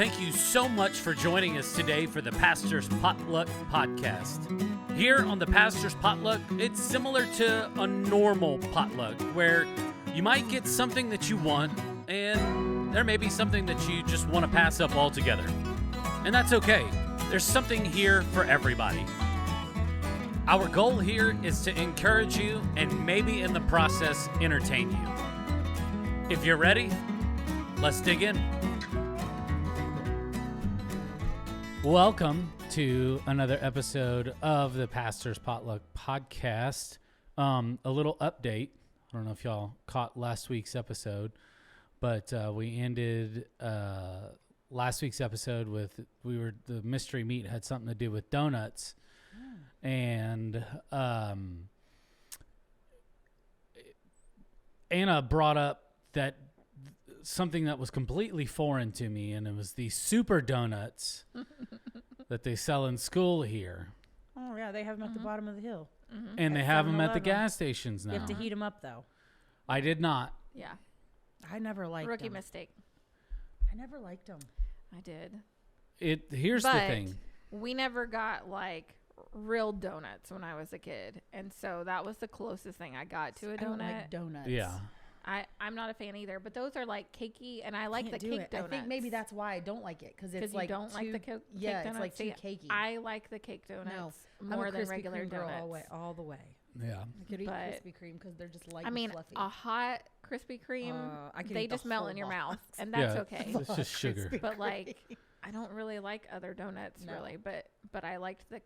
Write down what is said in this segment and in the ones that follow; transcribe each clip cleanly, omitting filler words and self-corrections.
Thank you so much for joining us today for the Pastor's Potluck Podcast. Here on the Pastor's Potluck, it's similar to a normal potluck where you might get something that you want and there may be something that you just want to pass up altogether. And that's okay. There's something here for everybody. Our goal here is to encourage you and maybe in the process entertain you. If you're ready, let's dig in. Welcome to another episode of the Pastor's Potluck Podcast. A little update. I don't know if y'all caught last week's episode, but we ended last week's episode with the mystery meat had something to do with donuts, and Anna brought up that something that was completely foreign to me, and it was these super donuts that they sell in school here. Oh, yeah, they have them at the bottom of the hill. Mm-hmm. And they have them at the gas stations now. You have to heat them up, though. I did not. Yeah. I never liked them. Rookie mistake. I never liked them. I did. Here's the thing. We never got, like, real donuts when I was a kid. And so that was the closest thing I got to a donut. I don't like donuts. Yeah. I'm not a fan either, but those are like cakey, and I like the cake donuts. I think maybe that's why I don't like it, because it's like you don't like the cake donuts. Yeah, it's like too cakey. I like the cake donuts more than regular donuts. All the way. Yeah. I could eat Krispy Kreme because they're just light and fluffy. A hot Krispy Kreme, they just melt in your mouth, and that's okay. It's just sugar. But like, I don't really like other donuts really, but I liked the.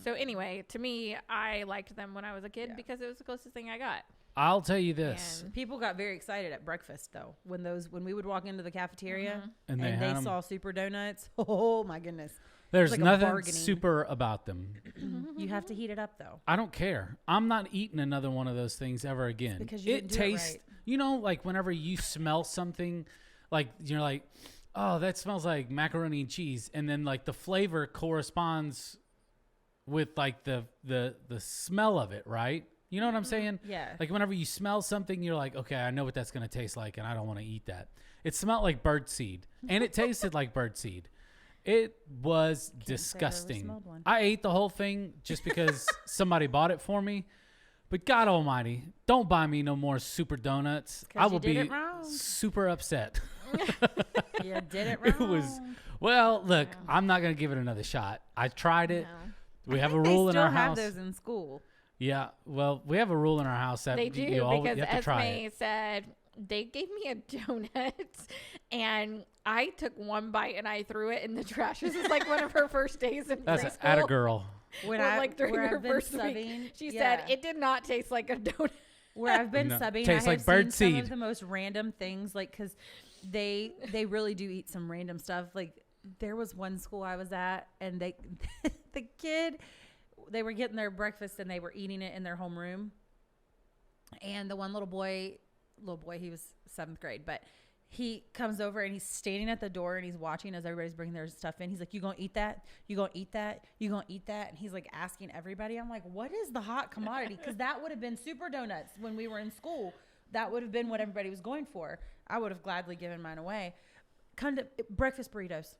So anyway, to me, I liked them when I was a kid because it was the closest thing I got. I'll tell you this. And people got very excited at breakfast, though, when we would walk into the cafeteria and they saw super donuts. Oh, my goodness. There's like nothing super about them. You have to heat it up, though. I don't care. I'm not eating another one of those things ever again. Because you didn't do it right. You know, like whenever you smell something, like you're like, oh, that smells like macaroni and cheese. And then like the flavor corresponds with like the smell of it, right? You know what I'm saying? Yeah. Like whenever you smell something, you're like, okay, I know what that's going to taste like, and I don't want to eat that. It smelled like birdseed, and it tasted like birdseed. It was disgusting. I ate the whole thing just because somebody bought it for me. But God almighty, don't buy me no more super donuts. I will be super upset. You did it wrong. Look, I'm not going to give it another shot. I tried it. No. We have a rule in our house. They still have those in school. Yeah, well, we have a rule in our house that they do you have to try it. Esme said they gave me a donut and I took one bite and I threw it in the trash. This is like one of her first days in preschool. That's at a girl. During her first week, she said it did not taste like a donut. Where I've been subbing, I have seen some of the most random things, like because they really do eat some random stuff. Like there was one school I was at, and the kid. They were getting their breakfast and they were eating it in their homeroom. And the one little boy, he was 7th grade, but he comes over and he's standing at the door and he's watching as everybody's bringing their stuff in. He's like, you gonna eat that? You gonna eat that? You gonna eat that? And he's like asking everybody. I'm like, what is the hot commodity? Because that would have been super donuts when we were in school. That would have been what everybody was going for. I would have gladly given mine away. Breakfast burritos.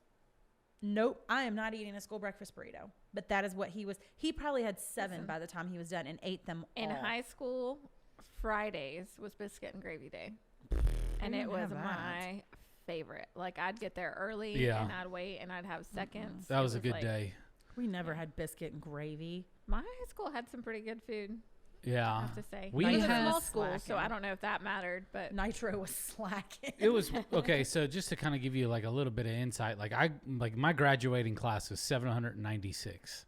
Nope, I am not eating a school breakfast burrito. But that is what he was. He probably had 7 by the time he was done and ate them all. In high school, Fridays was biscuit and gravy day. And it was my favorite. Like, I'd get there early and I'd wait and I'd have seconds. That was a good day. We never had biscuit and gravy. My high school had some pretty good food. Yeah. I have to say. We had a small school, so I don't know if that mattered, but Nitro was slacking. It was okay, so just to kind of give you like a little bit of insight, like my graduating class was 796,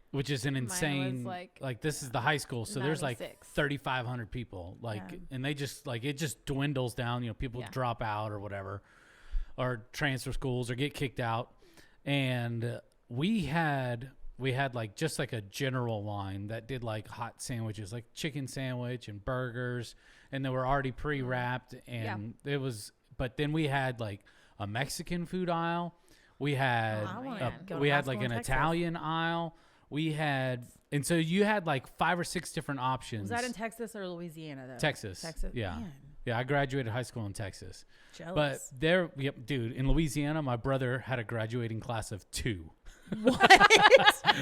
which is an insane like this is the high school, so there's like 3,500 people, and they just it just dwindles down, you know, people drop out or whatever, or transfer schools or get kicked out, and we had like just like a general line that did like hot sandwiches, like chicken sandwich and burgers, and they were already pre-wrapped, and it was. But then we had like a Mexican food aisle. We had like an Italian aisle. We had, and so you had like 5 or 6 different options. Was that in Texas or Louisiana though? Texas. Yeah. Man. Yeah, I graduated high school in Texas. Jealous. But dude, in Louisiana, my brother had a graduating class of 2. What?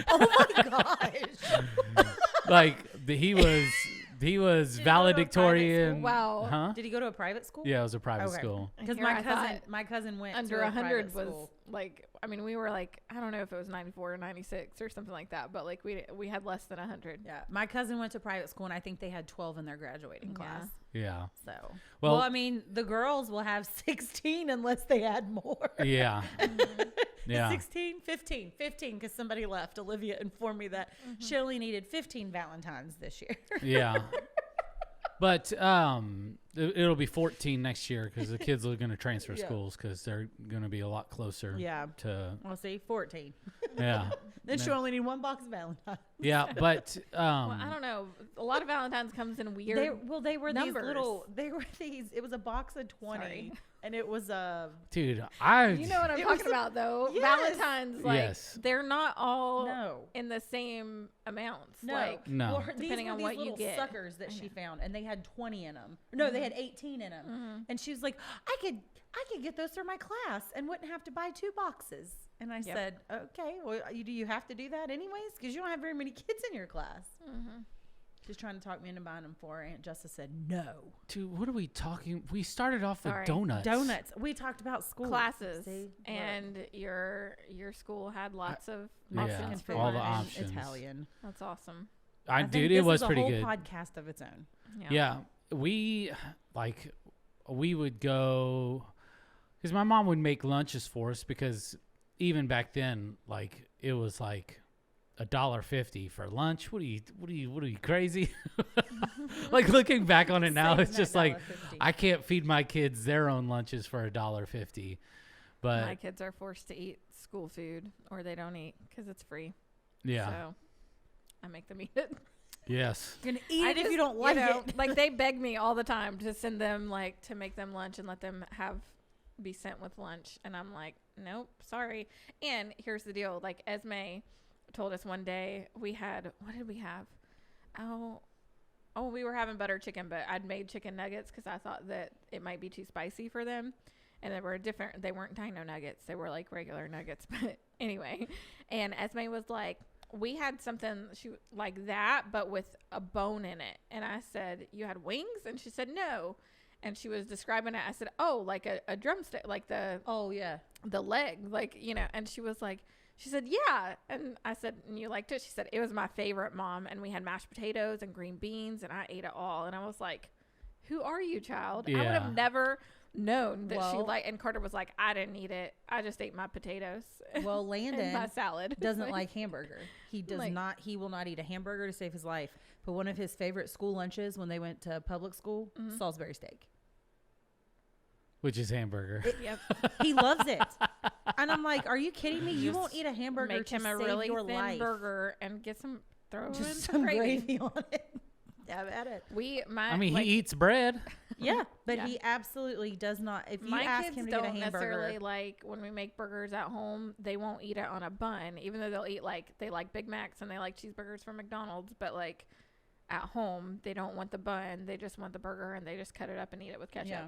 Oh my gosh. Like he was valedictorian. Wow. Huh? Did he go to a private school? Yeah, it was a private school. Because my cousin went under to 100 was school. like, I mean, we were like, I don't know if it was 94 or 96 or something like that, but like we had less than 100. Yeah, my cousin went to private school, and I think they had 12 in their graduating class. Yeah. So, well, I mean, the girls will have 16 unless they add more. Yeah. Yeah. 16, 15, because somebody left. Olivia informed me that she only needed 15 Valentines this year. Yeah. But it'll be 14 next year because the kids are going to transfer schools because they're going to be a lot closer. Yeah. To I'll say 14. Yeah. Then she'll only need 1 box of Valentines. Yeah, but well, I don't know. A lot of Valentines comes in weird. They were numbers. these little. They were these. It was a box of 20. Sorry. And it was a dude. You know what I'm talking about, though. Yes. Valentines, like they're not all in the same amounts. No, like, no. Well, depending on what you get. Suckers that she found, and they had 20 in them. No, they had 18 in them. And she was like, I could get those for my class and wouldn't have to buy 2 boxes. And I said, okay, well, do you have to do that anyways? Because you don't have very many kids in your class. She's trying to talk me into buying them for her. Aunt Justice said no. Dude, what are we talking? We started off with donuts. Donuts. We talked about school classes. And your school had lots of options for all the options. Italian. That's awesome. Dude, it was pretty good. This is a whole podcast of its own. Yeah. We would go because my mom would make lunches for us because even back then, like it was like $1.50 for lunch. What are you crazy? Like looking back on it now, it's just like I can't feed my kids their own lunches for $1.50. But my kids are forced to eat school food or they don't eat because it's free. Yeah. So I make them eat it. Yes. You're gonna eat it if you don't like it. Like they beg me all the time to send them like to make them lunch and let them be sent with lunch, and I'm like, nope, sorry. And here's the deal: like Esme told us one day what did we have? Oh, we were having butter chicken, but I'd made chicken nuggets because I thought that it might be too spicy for them, and they weren't dino nuggets; they were like regular nuggets. But anyway, and Esme was like, we had something like that, but with a bone in it. And I said, you had wings? And she said, no. And she was describing it. I said, oh, like a drumstick, like the leg, like, and she said, yeah. And I said, and you liked it? She said, it was my favorite, Mom. And we had mashed potatoes and green beans and I ate it all. And I was like, who are you, child? Yeah. I would have never known that she liked, and Carter was like, I didn't eat it. I just ate my potatoes. Well, Landon and my salad doesn't like hamburger. He does not. He will not eat a hamburger to save his life. But one of his favorite school lunches when they went to public school, Salisbury steak, which is hamburger. He loves it, and I'm like, are you kidding me? You won't eat a hamburger make to him a save really your thin life. burger and get some some gravy on it. Have at it. He eats bread. Yeah, but he absolutely does not. If you ask him to get a hamburger, necessarily like when we make burgers at home, they won't eat it on a bun, even though they'll eat they like Big Macs and they like cheeseburgers from McDonald's. But like at home, they don't want the bun; they just want the burger, and they just cut it up and eat it with ketchup. Yeah.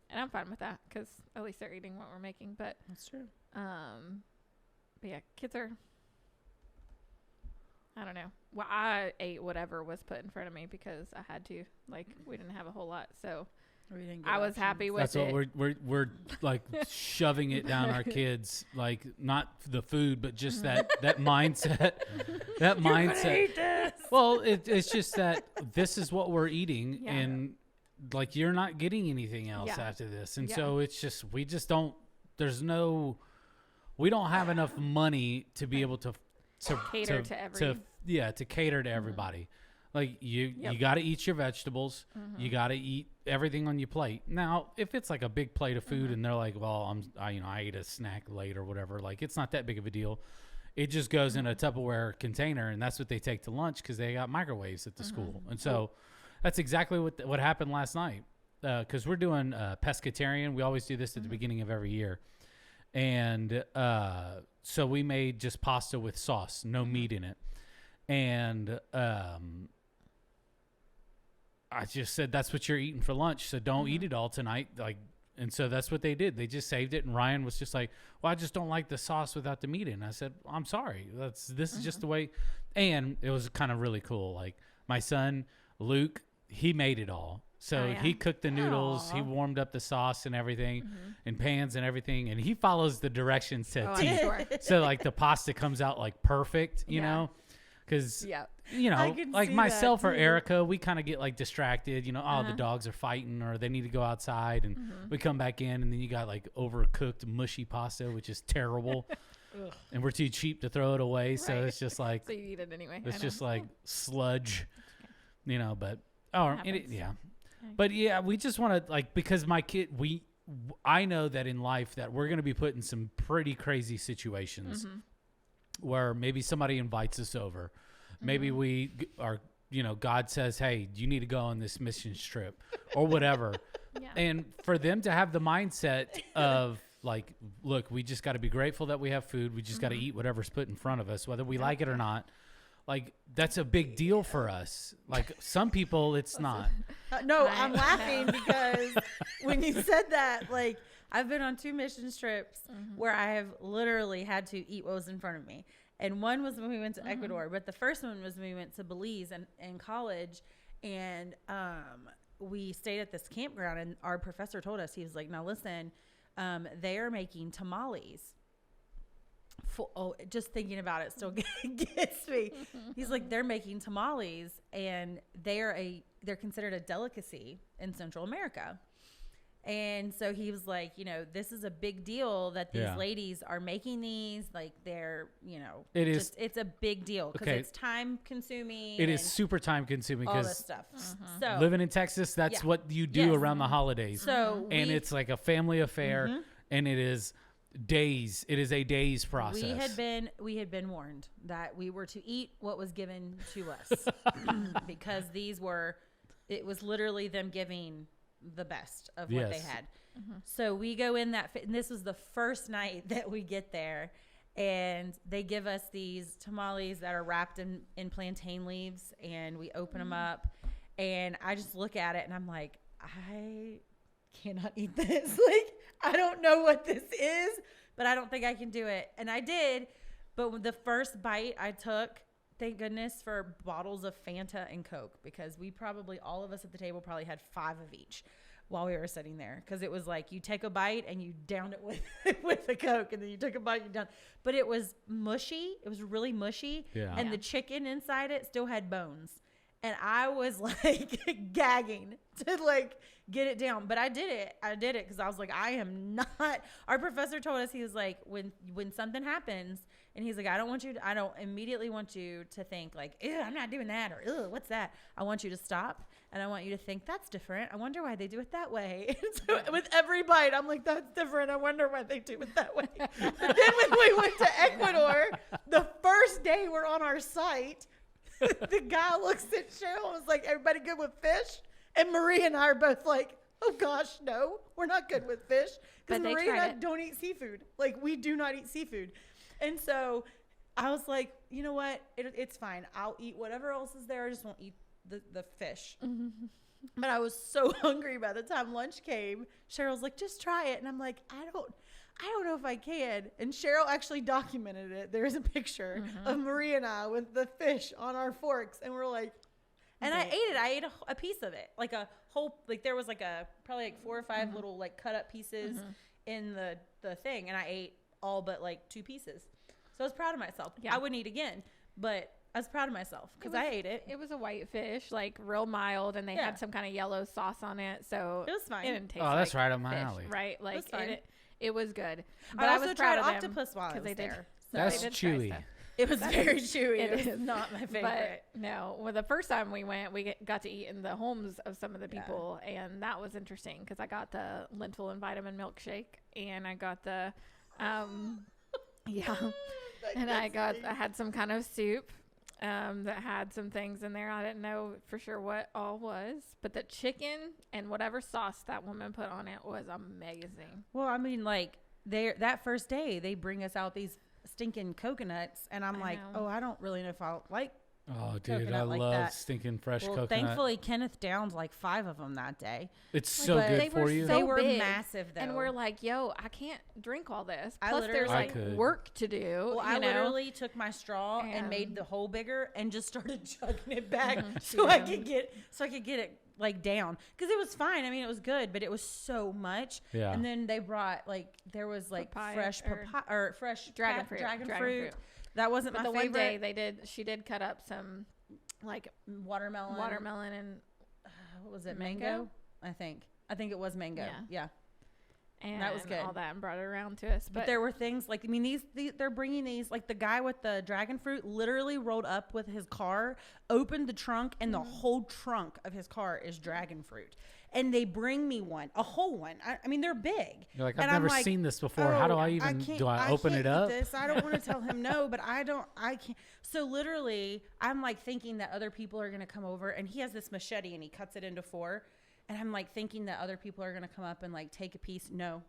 And I'm fine with that because at least they're eating what we're making. But that's true. But yeah, kids are. I don't know. Well, I ate whatever was put in front of me because I had to. Like, we didn't have a whole lot, so I was happy with it. That's what we're like shoving it down our kids. Like, not the food, but just that mindset. That mindset. Eat this. Well, it's just that this is what we're eating, and like you're not getting anything else after this, and so it's just we don't have enough money to be able to cater to everybody. Like you got to eat your vegetables. You got to eat everything on your plate. Now, if it's like a big plate of food and they're like, well, I ate a snack late or whatever, like it's not that big of a deal. It just goes in a Tupperware container, and that's what they take to lunch because they got microwaves at the school. And so that's exactly what happened last night. Because we're doing pescatarian. We always do this at the beginning of every year. And so we made just pasta with sauce, no meat in it. And I just said, that's what you're eating for lunch. So don't eat it all tonight. Like, and so that's what they did. They just saved it. And Ryan was just like, well, I just don't like the sauce without the meat in. I said, I'm sorry. This is just the way. And it was kind of really cool. Like my son, Luke, he made it all. So he cooked the noodles. He warmed up the sauce and everything in pans and everything. And he follows the directions to a T. Sure. So like the pasta comes out like perfect, you know, because, you know, like myself or Erica, we kind of get like distracted, you know, the dogs are fighting or they need to go outside. And we come back in and then you got like overcooked mushy pasta, which is terrible. And we're too cheap to throw it away. So it's just like, so you eat it anyway. It's just like sludge, you know, but, yeah. But we just want to like, because my kid, I know that in life that we're going to be put in some pretty crazy situations where maybe somebody invites us over. Maybe we are, you know, God says, hey, you need to go on this mission trip or whatever. And for them to have the mindset of like, look, we just got to be grateful that we have food. We just got to eat whatever's put in front of us, whether we like it or not. Like, that's a big deal for us. Like, some people, it's not. No, I'm laughing because when you said that, like, I've been on 2 mission trips where I have literally had to eat what was in front of me. And one was when we went to Ecuador, but the first one was when we went to Belize in college. And we stayed at this campground, and our professor told us, he was like, now listen, they are making tamales. Just thinking about it still gets me. He's like, they're making tamales, and they're considered a delicacy in Central America. And so he was like, you know, this is a big deal that these ladies are making these. Like, they're, you know, it's a big deal because it's time consuming. It is super time consuming all this stuff. So living in Texas, that's what you do around the holidays. So and it's like a family affair, and it is days. It is a day's process. We had been warned that we were to eat what was given to us because it was literally them giving the best of what they had. So we go in and this was the first night that we get there, and they give us these tamales that are wrapped in plantain leaves, and we open them up, and I just look at it and I'm like, I cannot eat this. Like, I don't know what this is, but I don't think I can do it. And I did, but with the first bite I took, thank goodness for bottles of Fanta and Coke, because all of us at the table probably had 5 of each while we were sitting there. Because it was like, you take a bite and you down it with the Coke, and then you took a bite, you down. But it was mushy. It was really mushy. Yeah. And the chicken inside it still had bones. And I was like gagging to like get it down. But I did it because I was like, I am not. Our professor told us, he was like, when something happens, and he's like, I don't immediately want you to think like, ew, I'm not doing that, or ew, what's that? I want you to stop, and I want you to think, that's different. I wonder why they do it that way. And so with every bite, I'm like, that's different. I wonder why they do it that way. Then when we went to Ecuador, the first day we're on our site, the guy looks at Cheryl and was like, everybody good with fish? And Marie and I are both like, oh gosh, no, we're not good with fish. Because Marie and I don't eat seafood. Like, we do not eat seafood. And so I was like, you know what? It's fine. I'll eat whatever else is there. I just won't eat the fish. But I was so hungry by the time lunch came. Cheryl's like, just try it. And I'm like, I don't know if I can. And Cheryl actually documented it. There's a picture of Marie and I with the fish on our forks. And we're like, and I ate it. I ate a piece of it. Like a whole, like there was like probably like 4 or 5 little like cut up pieces in the thing. And I ate all but like 2 pieces. So I was proud of myself. Yeah. I wouldn't eat again, but I was proud of myself because I ate it. It was a white fish, like real mild, and they had some kind of yellow sauce on it. So it was fine. It didn't taste that's like right up my fish, alley. Right? Like it was good. But I also tried octopus while I was there. So that's chewy. It was very chewy. It is not my favorite. But no, well, the first time we went, we got to eat in the homes of some of the people, and that was interesting because I got the lentil and vitamin milkshake, and I got the, and I had some kind of soup that had some things in there. I didn't know for sure what all was, but the chicken and whatever sauce that woman put on it was amazing. Well, I mean, like that first day, they bring us out these stinking coconuts, and I'm like, oh, I don't really know if I'll like Oh, dude, I love stinking fresh coconut. Thankfully, Kenneth downed like 5 of them that day. It's so good for you. They were massive, though. And we're like, yo, I can't drink all this. Plus, there's like work to do. Well, I literally took my straw and made the hole bigger and just started chugging it back so I could get it like down, because it was fine. I mean, it was good, but it was so much. Yeah. And then they brought there was like fresh papaya or fresh dragon fruit. That wasn't my favorite. One day she did cut up some like watermelon and what was it? Mango? I think it was mango. Yeah. And that was good. All that, and brought it around to us. But there were things like, I mean, these they're bringing these, like the guy with the dragon fruit literally rolled up with his car, opened the trunk, and the whole trunk of his car is dragon fruit. And they bring me a whole one. I mean, they're big. You're like, I've never seen this before. How do I even, do I open it up? I don't want to tell him no, but I can't. So literally, I'm like thinking that other people are going to come over, and he has this machete and he cuts it into 4. And I'm like thinking that other people are going to come up and like take a piece. No,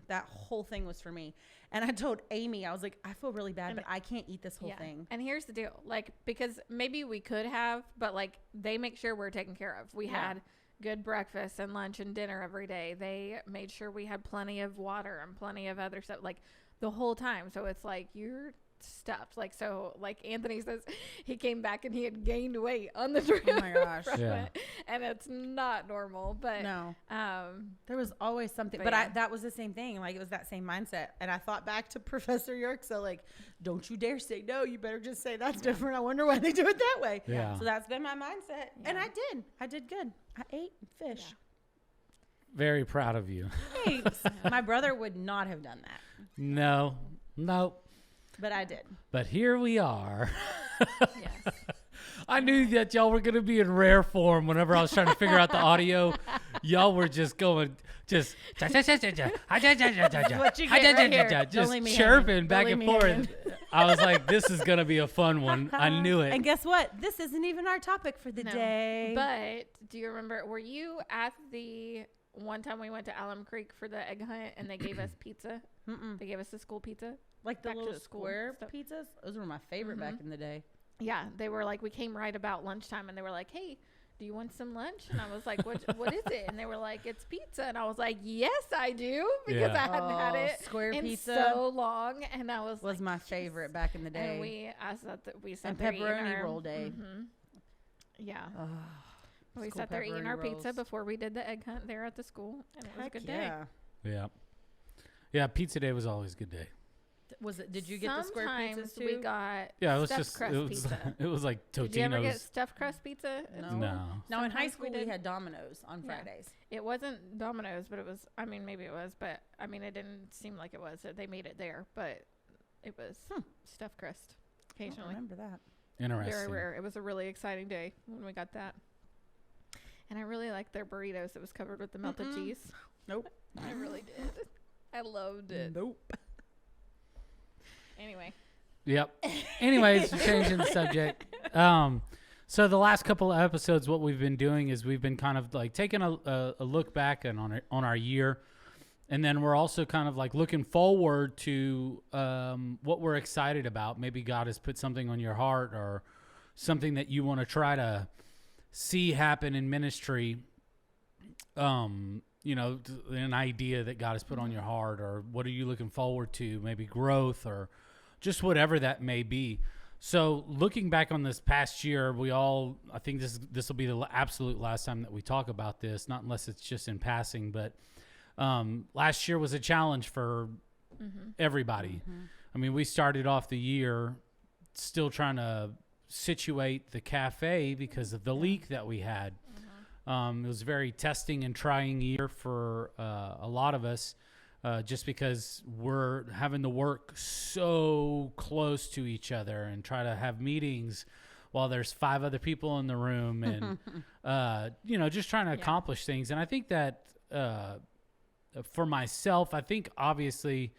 that whole thing was for me. And I told Amy, I was like, I feel really bad, but I can't eat this whole thing. And here's the deal. Like, because maybe we could have, but like they make sure we're taken care of. We had good breakfast and lunch and dinner every day. They made sure we had plenty of water and plenty of other stuff like the whole time. So it's like you're stuffed. Like, so like Anthony says, he came back and he had gained weight on the trip. Oh my gosh. And it's not normal, but no, there was always something, but that was the same thing. Like, it was that same mindset. And I thought back to Professor York. So like, don't you dare say no. You better just say that's different. I wonder why they do it that way. Yeah. So that's been my mindset. Yeah. And I did good. I ate fish. Yeah. Very proud of you. Thanks. My brother would not have done that. No. But I did. But here we are. Yes. I knew that y'all were going to be in rare form whenever I was trying to figure out the audio. Y'all were just going, just chirping back and forth. I was like, this is going to be a fun one. I knew it. And guess what? This isn't even our topic for the day. But do you remember, were you at the one time we went to Alum Creek for the egg hunt and they gave us pizza? They gave us the school pizza. Like the little square pizzas? Those were my favorite back in the day. Yeah, they were like, we came right about lunchtime and they were like, hey, do you want some lunch? And I was like, what is it? And they were like, it's pizza. And I was like, yes, I do. Because I hadn't had it square in pizza so long. And I was like, my favorite back in the day. And we sat and there pepperoni roll day. Yeah. We sat there eating our pizza before we did the egg hunt there at the school. And it was a good day. Yeah, pizza day was always a good day. Was it? Did you get the square pizzas too? We got it was stuffed crust pizza. It was like Totino's. Did you ever get stuffed crust pizza? No. In high school we had Domino's on Fridays. It wasn't Domino's, but it was. I mean, maybe it was, but I mean, it didn't seem like it was. They made it there, but it was stuffed crust. Occasionally, I don't remember that. Interesting. Very rare. It was a really exciting day when we got that. And I really liked their burritos. It was covered with the melted cheese. Nope. I really did. I loved it. Nope. Anyway. Yep. Anyways, changing the subject. So the last couple of episodes, what we've been doing is we've been kind of like taking a look back and on our year, and then we're also kind of like looking forward to what we're excited about. Maybe God has put something on your heart or something that you want to try to see happen in ministry. An idea that God has put on your heart, or what are you looking forward to? Maybe growth or just whatever that may be. So looking back on this past year, I think this will be the absolute last time that we talk about this, not unless it's just in passing, but last year was a challenge for everybody. I mean, we started off the year still trying to situate the cafe because of the leak that we had. It was a very testing and trying year for a lot of us, just because we're having to work so close to each other and try to have meetings while there's 5 other people in the room and, just trying to accomplish things. And I think that for myself, I think obviously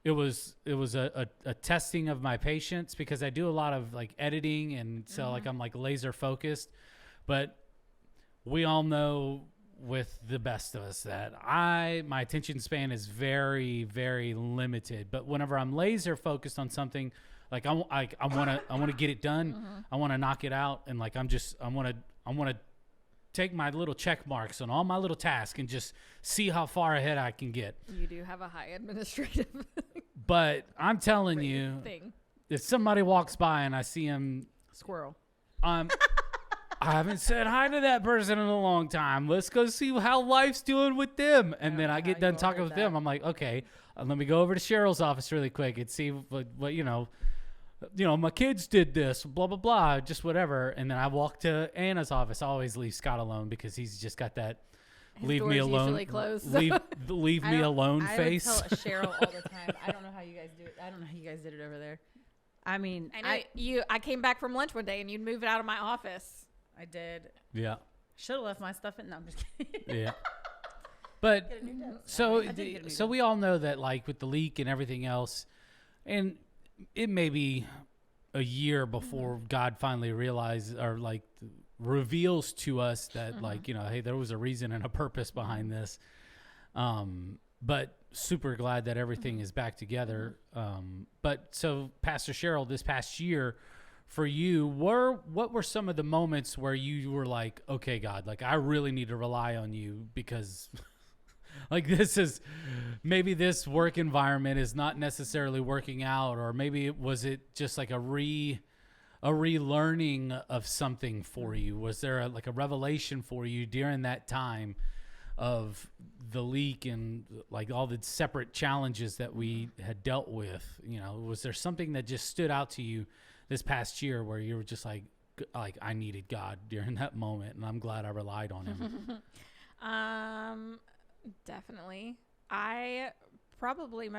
it was a testing of my patience, because I do a lot of like editing, and so like I'm like laser focused, but we all know with the best of us that my attention span is very, very limited. But whenever I'm laser focused on something, Like I want to get it done. Mm-hmm. I want to knock it out, and like I want to take my little check marks on all my little tasks and just see how far ahead I can get. You do have a high administrative. But I'm telling you, if somebody walks by and I see him, squirrel. I haven't said hi to that person in a long time. Let's go see how life's doing with them. And then I get done talking with them. I'm like, okay, let me go over to Cheryl's office really quick and see what my kids did this, blah, blah, blah, just whatever. And then I walk to Anna's office. I always leave Scott alone because he's just got that leave me alone, leave me alone face. I tell Cheryl all the time. I don't know how you guys do it. I don't know how you guys did it over there. I mean, I came back from lunch one day and you'd move it out of my office. I did. Yeah. Should have left my stuff in. No, I'm just kidding. Yeah. But so we all know that, like, with the leak and everything else, and it may be a year before God finally realizes or like reveals to us that like, hey, there was a reason and a purpose behind this. But super glad that everything is back together. But so Pastor Cheryl, this past year for you, what were some of the moments where you were like, okay, God, like I really need to rely on you because like maybe this work environment is not necessarily working out, or maybe was it just like a relearning of something for you? Was there a revelation for you during that time of the leak and like all the separate challenges that we had dealt with? Was there something that just stood out to you this past year where you were just like I needed God during that moment, and I'm glad I relied on him? Definitely. I probably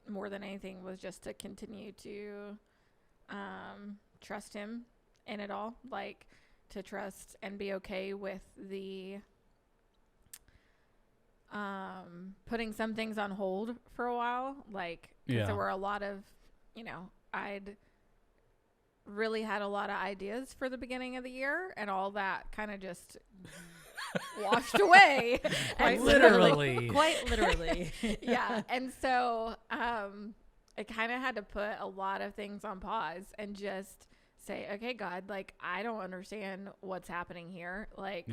more than anything was just to continue to trust him in it all, like to trust and be okay with the putting some things on hold for a while, like because there were a lot of I'd really had a lot of ideas for the beginning of the year, and all that kind of just washed away. Quite literally. Yeah. And so I kind of had to put a lot of things on pause and just say, okay, God, like I don't understand what's happening here. Like,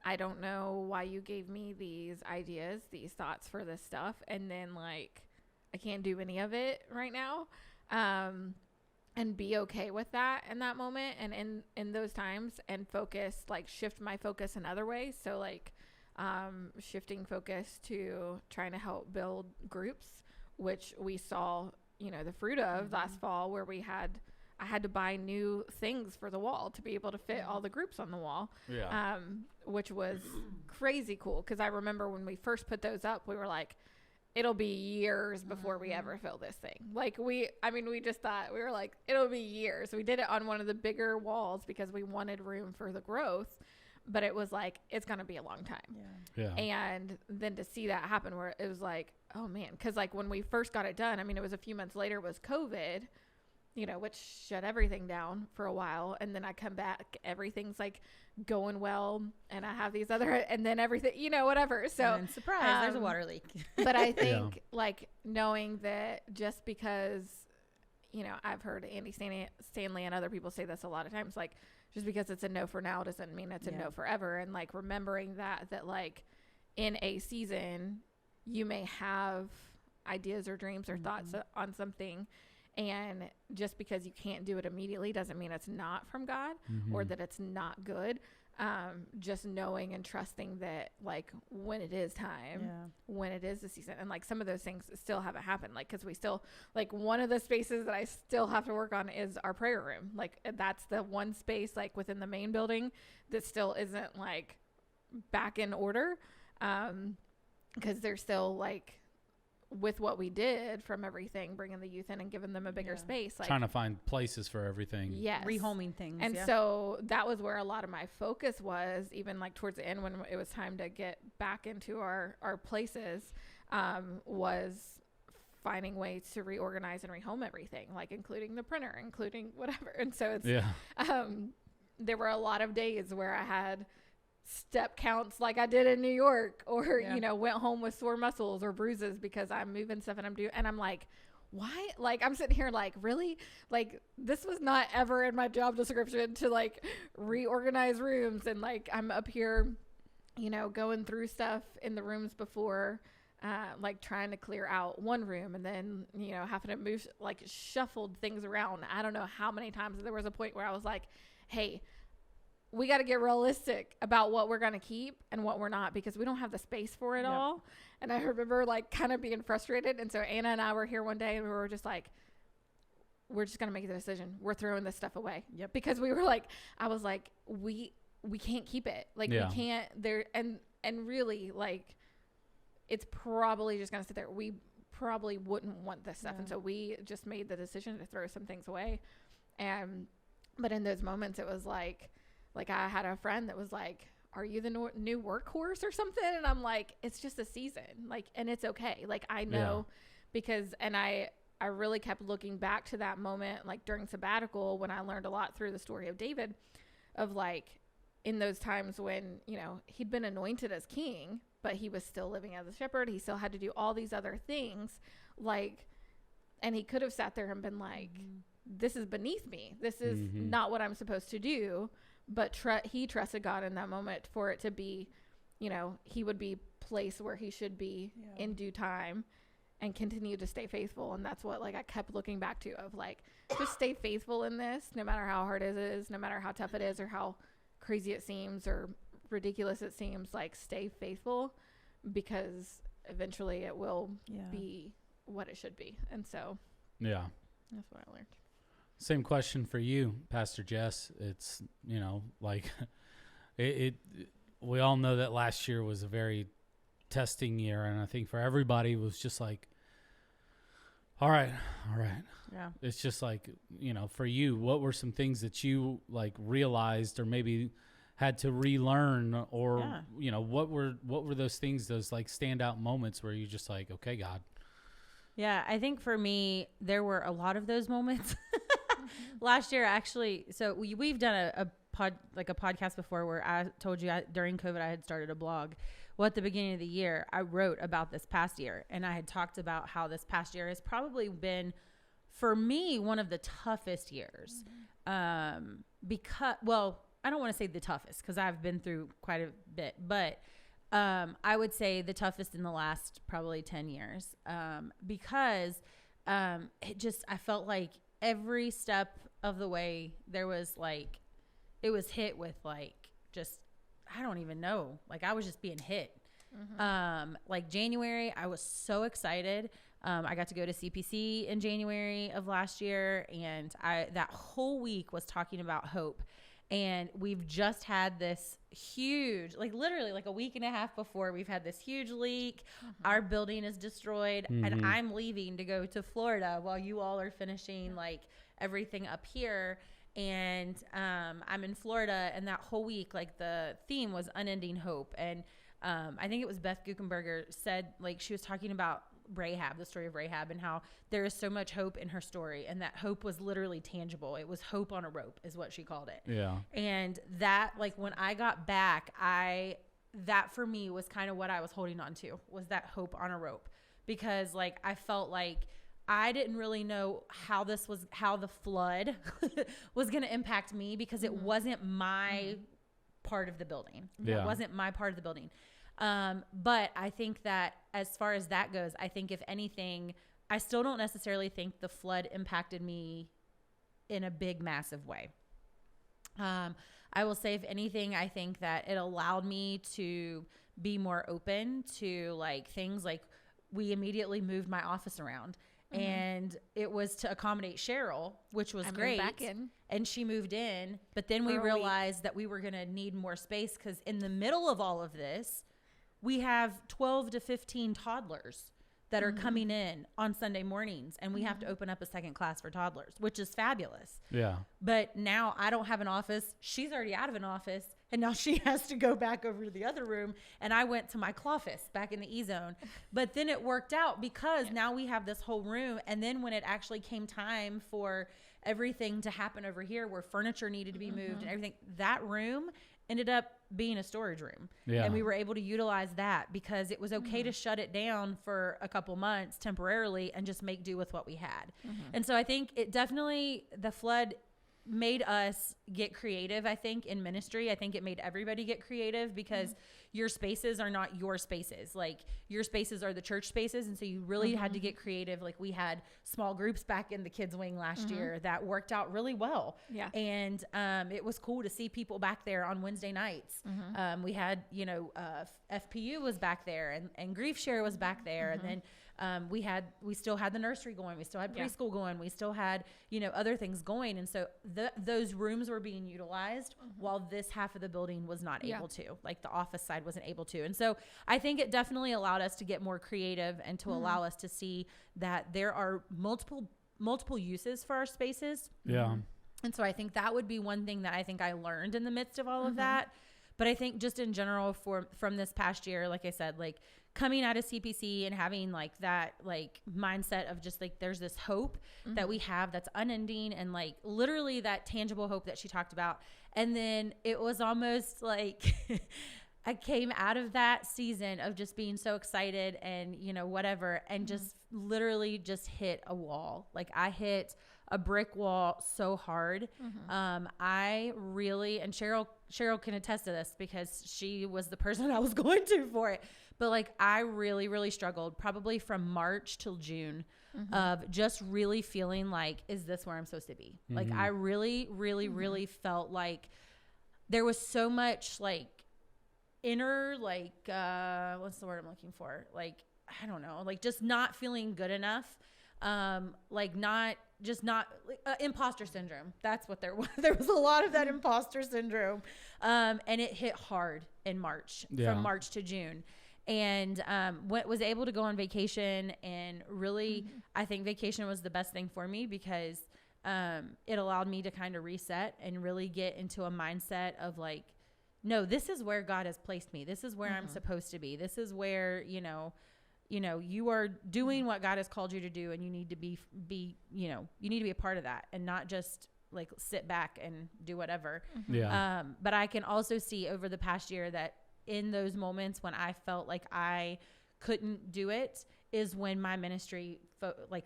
I don't know why you gave me these ideas, these thoughts for this stuff, and then like I can't do any of it right now. And be okay with that in that moment and in those times, and shift my focus in other ways. So like shifting focus to trying to help build groups, which we saw, the fruit of last fall, where I had to buy new things for the wall to be able to fit all the groups on the wall, which was crazy cool. Because I remember when we first put those up, we were like, it'll be years before we ever fill this thing. Like we just thought, we were like, it'll be years. We did it on one of the bigger walls because we wanted room for the growth, but it was like, it's going to be a long time. Yeah. And then to see that happen where it was like, oh man. Cause like when we first got it done, it was a few months later was COVID, which shut everything down for a while. And then I come back, everything's like going well, and I have these other, and then everything, whatever. So and surprise, there's a water leak. But I think like knowing that just because, I've heard Andy Stanley and other people say this a lot of times, like just because it's a no for now doesn't mean it's a no forever. And like remembering that like in a season, you may have ideas or dreams or thoughts on something. And just because you can't do it immediately doesn't mean it's not from God or that it's not good. Just knowing and trusting that like when it is time, when it is the season, and like some of those things still haven't happened. Like, cause we still like one of the spaces that I still have to work on is our prayer room. Like that's the one space like within the main building that still isn't like back in order. Cause they're still like, with what we did from everything, bringing the youth in and giving them a bigger space, like trying to find places for everything, rehoming things. And so that was where a lot of my focus was, even like towards the end when it was time to get back into our places, was finding ways to reorganize and rehome everything, like including the printer, including whatever. And so it's there were a lot of days where I had step counts like I did in New York, or went home with sore muscles or bruises because I'm moving stuff and I'm like, why? Like, I'm sitting here like, really? Like, this was not ever in my job description to like reorganize rooms. And like, I'm up here, you know, going through stuff in the rooms before, like trying to clear out one room and then, you know, having to move, like shuffled things around. I don't know how many times there was a point where I was like, hey, we got to get realistic about what we're going to keep and what we're not, because we don't have the space for it all. And I remember like kind of being frustrated. And so Anna and I were here one day and we were just like, we're just going to make the decision. We're throwing this stuff away. Yep. Because we were like, I was like, we can't keep it. Like we can't there. And really like, it's probably just going to sit there. We probably wouldn't want this stuff. And so we just made the decision to throw some things away. But in those moments, it was like I had a friend that was like, are you the new workhorse or something? And I'm like, it's just a season. Like, and it's okay. Like, I know because, and I really kept looking back to that moment, like during sabbatical, when I learned a lot through the story of David, of like, in those times when, you know, he'd been anointed as king, but he was still living as a shepherd. He still had to do all these other things. Like, and he could have sat there and been like, this is beneath me. This is not what I'm supposed to do. But he trusted God in that moment for it to be, you know, he would be placed where he should be in due time and continue to stay faithful. And that's what, like, I kept looking back to, of like, just stay faithful in this, no matter how hard it is, no matter how tough it is or how crazy it seems or ridiculous it seems. Like, stay faithful, because eventually it will be what it should be. And so that's what I learned. Same question for you, Pastor Jess. It's, you know, like we all know that last year was a very testing year. And I think for everybody it was just like, all right. Yeah. It's just like, you know, for you, what were some things that you like realized or maybe had to relearn, or, you know, what were those things, those like standout moments where you just like, okay, God. Yeah. I think for me, there were a lot of those moments. Last year, actually, so we've done a podcast before where I told you during COVID I had started a blog. Well, at the beginning of the year, I wrote about this past year, and I had talked about how this past year has probably been, for me, one of the toughest years. Because, well, I don't want to say the toughest, because I've been through quite a bit, but I would say the toughest in the last probably 10 years, because it just, I felt like every step of the way there was like, it was hit with like, just, I don't even know. Like, I was just being hit. Like January, I was so excited. I got to go to CPC in January of last year, and that whole week was talking about hope. And we've just had this huge, like literally like a week and a half before, we've had this huge leak. Our building is destroyed, and I'm leaving to go to Florida while you all are finishing like everything up here. And I'm in Florida, and that whole week, like the theme was unending hope. And I think it was Beth Guckenberger said, like, she was talking about Rahab, the story of Rahab, and how there is so much hope in her story, and that hope was literally tangible. It was hope on a rope is what she called it. Yeah. And that, like, when I got back, that for me was kind of what I was holding on to, was that hope on a rope, because like I felt like I didn't really know how the flood was going to impact me, because it wasn't my part of the building. Yeah. It wasn't my part of the building. But I think that as far as that goes, I think if anything, I still don't necessarily think the flood impacted me in a big, massive way. I will say, if anything, I think that it allowed me to be more open to like things, like we immediately moved my office around. And it was to accommodate Cheryl, which was great. Back in. And she moved in. But then we realized that we were going to need more space, because in the middle of all of this, we have 12 to 15 toddlers that are coming in on Sunday mornings, and we have to open up a second class for toddlers, which is fabulous. Yeah. But now I don't have an office. She's already out of an office, and now she has to go back over to the other room, and I went to my cloffice back in the E-zone. But then it worked out, because now we have this whole room, and then when it actually came time for everything to happen over here, where furniture needed to be moved and everything, that room ended up being a storage room. And we were able to utilize that because it was okay to shut it down for a couple months temporarily and just make do with what we had. And so I think it definitely, the flood made us get creative. I think in ministry, I think it made everybody get creative because your spaces are not your spaces. Like your spaces are the church spaces. And so you really had to get creative. Like we had small groups back in the kids wing last year that worked out really well. Yeah. And it was cool to see people back there on Wednesday nights. We had, you know, FPU was back there and Grief Share was back there. And then we still had the nursery going. We still had preschool going. We still had, you know, other things going. And so those rooms were being utilized while this half of the building was not able to, like the office side wasn't able to. And so I think it definitely allowed us to get more creative and to allow us to see that there are multiple uses for our spaces. Yeah. And so I think that would be one thing that I think I learned in the midst of all of that. But I think just in general from this past year, like I said, like coming out of CPC and having like that like mindset of just like there's this hope that we have that's unending and like literally that tangible hope that she talked about. And then it was almost like I came out of that season of just being so excited and, you know, whatever, and just literally just hit a wall. Like I hit a brick wall so hard. I really, and Cheryl can attest to this because she was the person I was going to for it. But like, I really, really struggled probably from March till June of just really feeling like, is this where I'm supposed to be? Like, I really, really, really felt like there was so much like inner, like, what's the word I'm looking for? Like, I don't know, like just not feeling good enough. Like not imposter syndrome. That's what there was. There was a lot of that imposter syndrome. And it hit hard in March, from March to June. And was able to go on vacation, and really I think vacation was the best thing for me because it allowed me to kind of reset and really get into a mindset of like, no, this is where God has placed me. This is where I'm supposed to be. This is where, you know, you are doing what God has called you to do, and you need to be, you know, you need to be a part of that and not just like sit back and do whatever. But I can also see over the past year that in those moments when I felt like I couldn't do it is when my ministry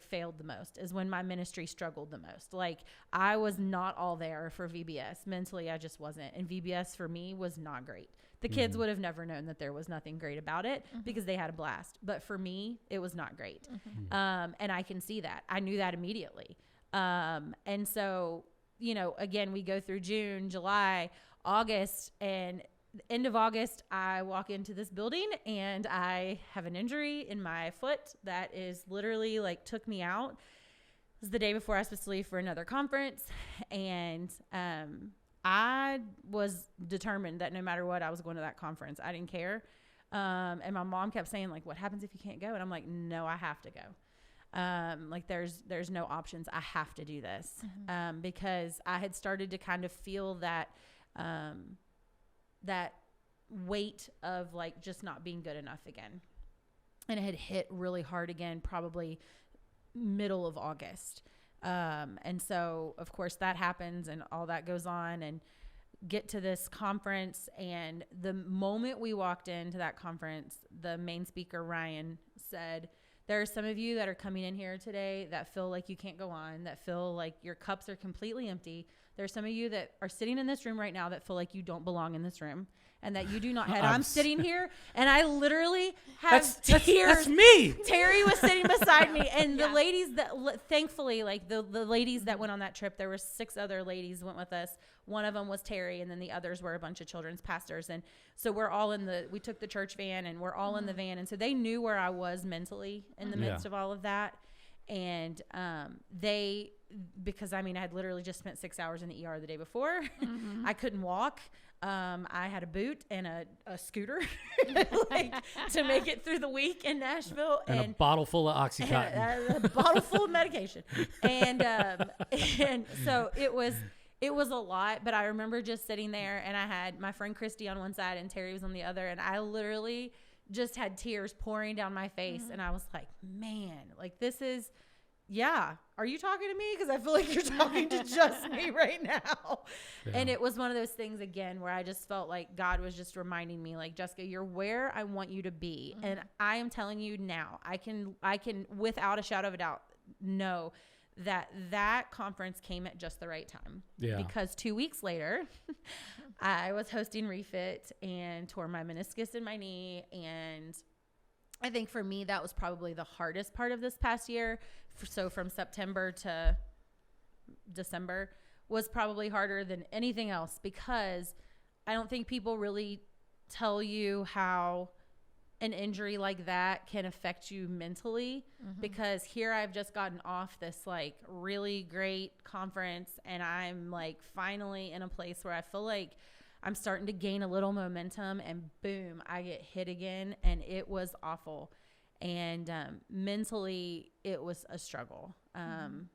failed the most, is when my ministry struggled the most. Like I was not all there for VBS. Mentally, I just wasn't. And VBS for me was not great. The kids would have never known that there was nothing great about it because they had a blast. But for me, it was not great. And I can see that. I knew that immediately. And so, you know, again, we go through June, July, August, and end of August, I walk into this building and I have an injury in my foot that is literally like took me out. It was the day before I was supposed to leave for another conference. And I was determined that no matter what, I was going to that conference. I didn't care. And my mom kept saying like, what happens if you can't go? And I'm like, no, I have to go. Like there's no options. I have to do this. Because I had started to kind of feel that, that weight of like just not being good enough again. And it had hit really hard again, probably middle of August. And so of course that happens and all that goes on, and get to this conference. And the moment we walked into that conference, the main speaker, Ryan, said, there are some of you that are coming in here today that feel like you can't go on, that feel like your cups are completely empty. There's some of you that are sitting in this room right now that feel like you don't belong in this room and that you do not have. I'm sitting here and I literally have tears. That's me. Terry was sitting beside me, and the ladies that thankfully, like the ladies that went on that trip, there were 6 other ladies went with us. One of them was Terry, and then the others were a bunch of children's pastors. And so we're all we took the church van and we're all in the van. And so they knew where I was mentally in the midst of all of that. And because I mean, I had literally just spent 6 hours in the ER the day before. I couldn't walk. I had a boot and a scooter like to make it through the week in Nashville, and a bottle full of Oxycontin, a bottle full of medication. And so it was a lot, but I remember just sitting there, and I had my friend Christy on one side and Terry was on the other. And I literally just had tears pouring down my face. And I was like, man, like this is yeah, are you talking to me? Because I feel like you're talking to just me right now. Yeah. And it was one of those things, again, where I just felt like God was just reminding me, like, Jessica, you're where I want you to be. Mm-hmm. And I am telling you now, I can without a shadow of a doubt know that conference came at just the right time. Yeah. Because 2 weeks later, I was hosting Refit and tore my meniscus in my knee. And I think for me, that was probably the hardest part of this past year. So from September to December was probably harder than anything else, because I don't think people really tell you how an injury like that can affect you mentally. Mm-hmm. Because here I've just gotten off this like really great conference, and I'm like finally in a place where I feel like I'm starting to gain a little momentum, and boom, I get hit again. And it was awful. And mentally it was a struggle,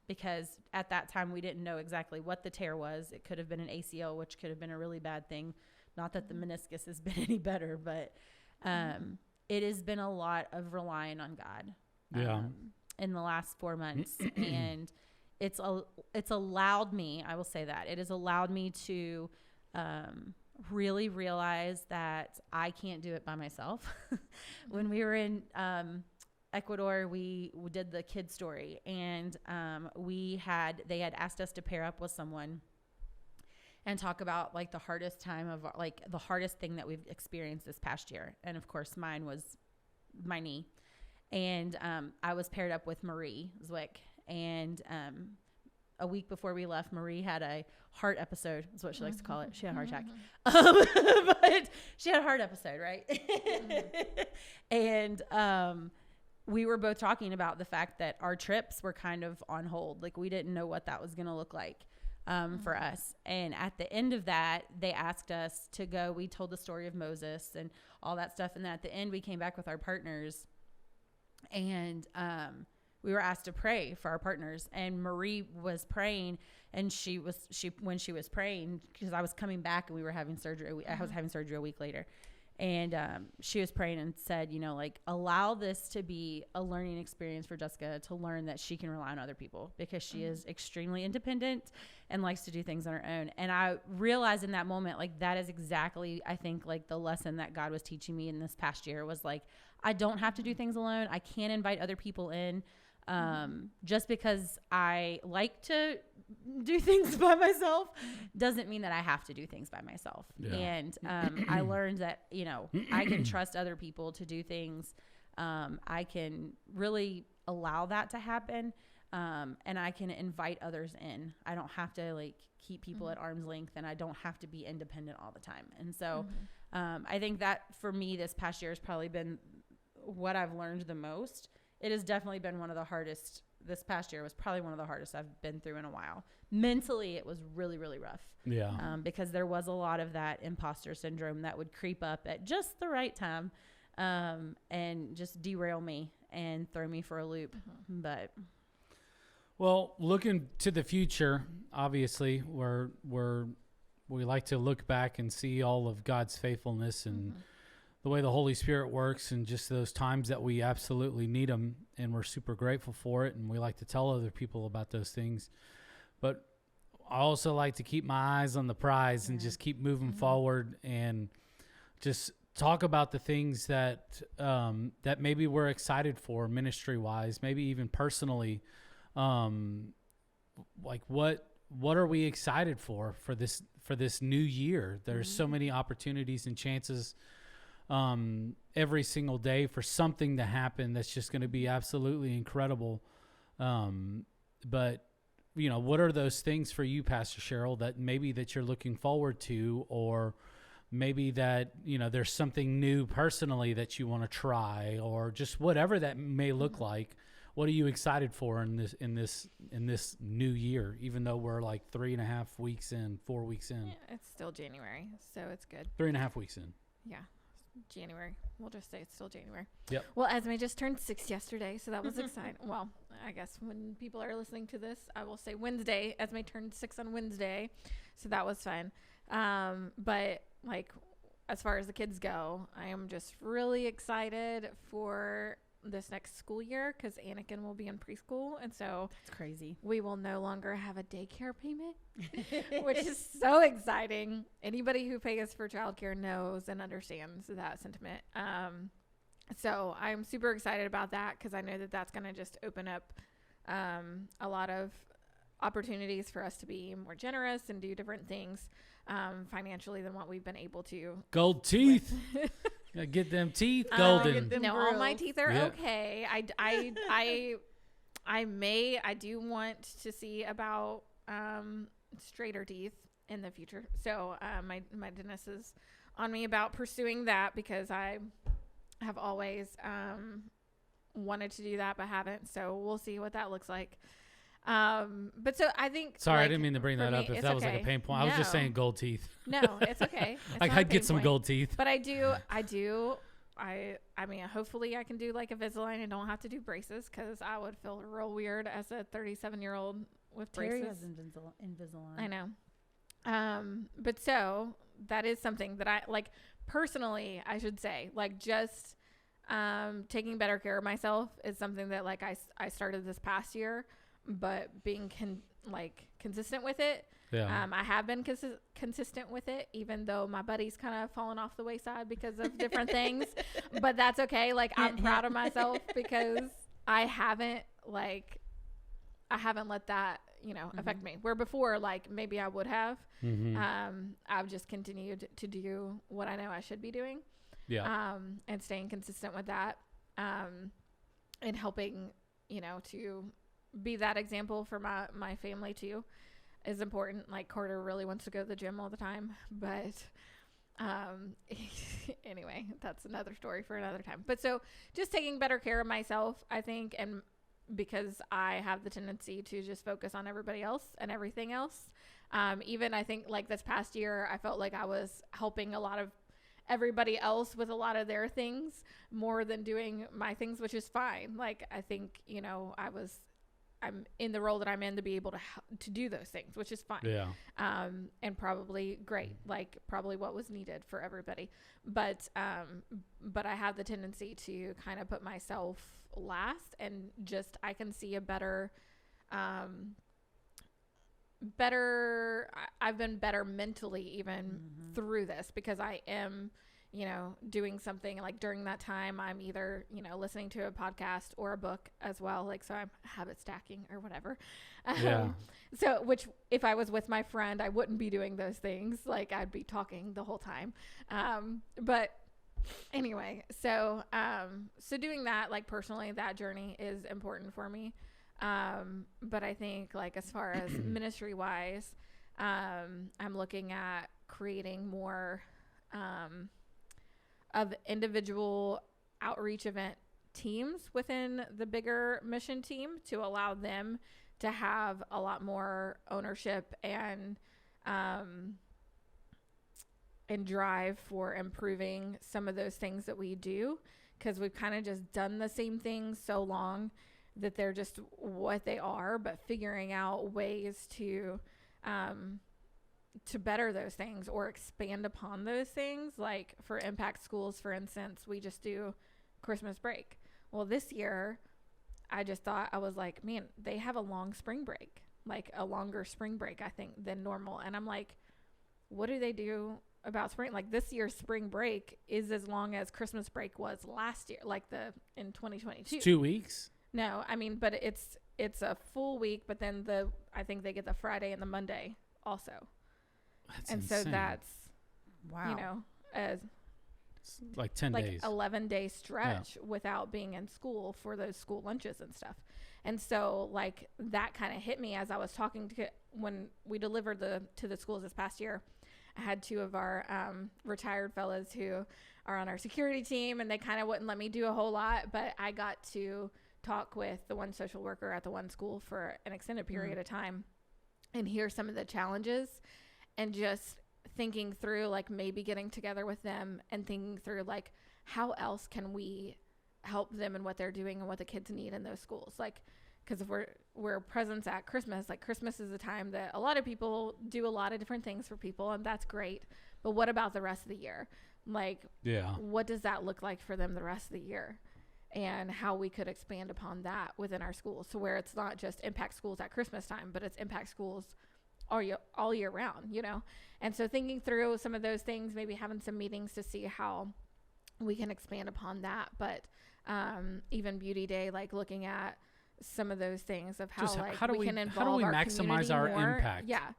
because at that time we didn't know exactly what the tear was. It could have been an ACL, which could have been a really bad thing. Not that the meniscus has been any better, but it has been a lot of relying on God in the last 4 months. And it's allowed me, I will say that, it has allowed me to really realize that I can't do it by myself. When we were in Ecuador, we did the kid story, and they had asked us to pair up with someone and talk about like the hardest time of like the hardest thing that we've experienced this past year. And of course mine was my knee. And I was paired up with Marie Zwick, and a week before we left, Marie had a heart episode, is what she likes to call it. She had a heart attack. But she had a heart episode, right? And we were both talking about the fact that our trips were kind of on hold. Like, we didn't know what that was going to look like for us. And at the end of that, they asked us to go. We told the story of Moses and all that stuff. And then at the end, we came back with our partners. And we were asked to pray for our partners, and Marie was praying, and when she was praying, because I was coming back and we were having surgery. I was having surgery a week later, and she was praying and said, like, allow this to be a learning experience for Jessica, to learn that she can rely on other people, because she is extremely independent and likes to do things on her own. And I realized in that moment, like, that is exactly, I think, like, the lesson that God was teaching me in this past year was like, I don't have to do things alone. I can invite other people in. Just because I like to do things by myself doesn't mean that I have to do things by myself. Yeah. And I learned that, I can trust other people to do things. I can really allow that to happen. And I can invite others in. I don't have to like keep people at arm's length, and I don't have to be independent all the time. And so I think that for me this past year has probably been what I've learned the most. It has definitely been one of the hardest. This past year was probably one of the hardest I've been through in a while. Mentally, it was really, really rough. Yeah. Because there was a lot of that imposter syndrome that would creep up at just the right time, and just derail me and throw me for a loop. But well, looking to the future, obviously, we like to look back and see all of God's faithfulness and the way the Holy Spirit works, and just those times that we absolutely need him, and we're super grateful for it, and we like to tell other people about those things. But I also like to keep my eyes on the prize and just keep moving forward, and just talk about the things that that maybe we're excited for ministry-wise, maybe even personally. Like what are we excited for this new year? There's so many opportunities and chances every single day for something to happen that's just going to be absolutely incredible. But what are those things for you, Pastor Cheryl, that maybe that you're looking forward to, or maybe that, there's something new personally that you want to try, or just whatever that may look like? What are you excited for in this new year, even though we're like 3.5 weeks in, 4 weeks in? Yeah, it's still January, so it's good. 3.5 weeks in. Yeah. January. We'll just say it's still January. Yep. Well, Esme just turned 6 yesterday, so that was exciting. Well, I guess when people are listening to this, I will say Wednesday. Esme turned 6 on Wednesday, so that was fun. But like, as far as the kids go, I am just really excited for this next school year because Anakin will be in preschool. And so it's crazy. We will no longer have a daycare payment, which is so exciting. Anybody who pays for childcare knows and understands that sentiment. So I'm super excited about that because I know that that's going to just open up a lot of opportunities for us to be more generous and do different things financially than what we've been able to. Gold teeth. Get them teeth golden. No, all my teeth are okay. I do want to see about straighter teeth in the future. So my dentist is on me about pursuing that because I have always wanted to do that but haven't. So we'll see what that looks like. But so I think sorry, I didn't mean to bring that up if that was like a pain point. I was just saying gold teeth. No, it's okay. It's like I'd get some gold teeth. But I mean, hopefully I can do like Invisalign and don't have to do braces because I would feel real weird as a 37-year-old with braces. Terry has Invisalign. I know. But so that is something that I like personally, I should say, like just taking better care of myself is something that like I started this past year, but being consistent with it. Yeah. I have been consistent with it, even though my buddy's kind of fallen off the wayside because of different things, but that's okay. Like I'm proud of myself because I haven't let that, affect me, where before, like maybe I would have, I've just continued to do what I know I should be doing. Yeah. And staying consistent with that, and helping, to be that example for my family too is important. Like Carter really wants to go to the gym all the time, but anyway, that's another story for another time. But so just taking better care of myself, I think, and because I have the tendency to just focus on everybody else and everything else. Even I think like this past year, I felt like I was helping a lot of everybody else with a lot of their things more than doing my things, which is fine. Like, I think, I'm in the role that I'm in to be able to do those things, which is fine. Yeah. And probably great, like probably what was needed for everybody. But I have the tendency to kind of put myself last, and just, I can see a better, I've been better mentally even through this because I am, doing something like during that time, I'm either, listening to a podcast or a book as well. Like, so I'm habit stacking or whatever. Yeah. So, which if I was with my friend, I wouldn't be doing those things. Like I'd be talking the whole time. But anyway, so doing that, like personally, that journey is important for me. But I think like as far as ministry wise, I'm looking at creating more, of individual outreach event teams within the bigger mission team to allow them to have a lot more ownership and drive for improving some of those things that we do, because we've kind of just done the same things so long that they're just what they are, but figuring out ways to better those things or expand upon those things. Like for impact schools, for instance, we just do Christmas break. Well, this year I just thought, I was like, man, they have a long spring break, like a longer spring break, I think, than normal. And I'm like, what do they do about spring? Like this year's spring break is as long as Christmas break was last year, like in 2022. It's 2 weeks. No, I mean, but it's a full week, but then I think they get the Friday and the Monday also. That's and insane. So that's, wow, as like 10 days, 11-day stretch without being in school for those school lunches and stuff. And so like that kind of hit me as I was talking to, when we delivered to the schools this past year. I had two of our retired fellas who are on our security team, and they kind of wouldn't let me do a whole lot, but I got to talk with the one social worker at the one school for an extended period of time and hear some of the challenges, and just thinking through like maybe getting together with them and thinking through like how else can we help them and what they're doing and what the kids need in those schools. Like, because if we're presents at Christmas, like Christmas is a time that a lot of people do a lot of different things for people, and that's great. But what about the rest of the year? Like, what does that look like for them the rest of the year? and how we could expand upon that within our schools. So where it's not just impact schools at Christmas time, but it's impact schools all year round, you know? And so thinking through some of those things, maybe having some meetings to see how we can expand upon that. But even Beauty Day, like looking at some of those things of how, like, how do we can involve, how do we maximize our impact? Yeah.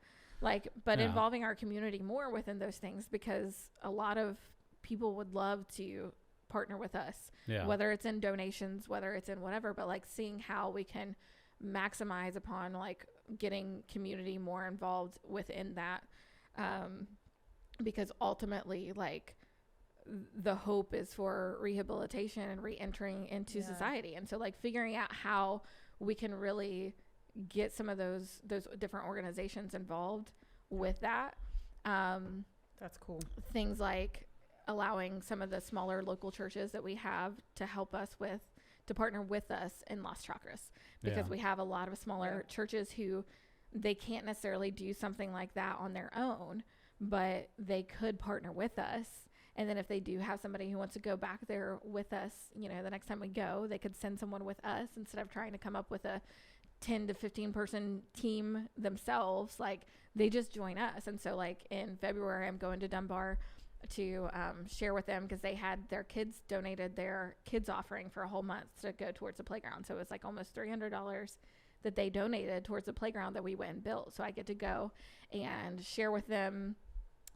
Like, but involving our community more within those things, because a lot of people would love to partner with us, whether it's in donations, whether it's in whatever, but like seeing how we can maximize upon like getting community more involved within that. Because ultimately, like, the hope is for rehabilitation and re-entering into society. And so like figuring out how we can really get some of those different organizations involved with that. That's cool. Things like allowing some of the smaller local churches that we have to help us to partner with us in Las Chakras, because we have a lot of smaller churches who they can't necessarily do something like that on their own, but they could partner with us. And then if they do have somebody who wants to go back there with us, you know, the next time we go, they could send someone with us instead of trying to come up with a 10 to 15 person team themselves. Like, they just join us. And so like in February, I'm going to Dunbar to share with them, because they had their kids donated their kids offering for a whole month to go towards the playground. So it was like almost $300 that they donated towards the playground that we went and built. So I get to go and share with them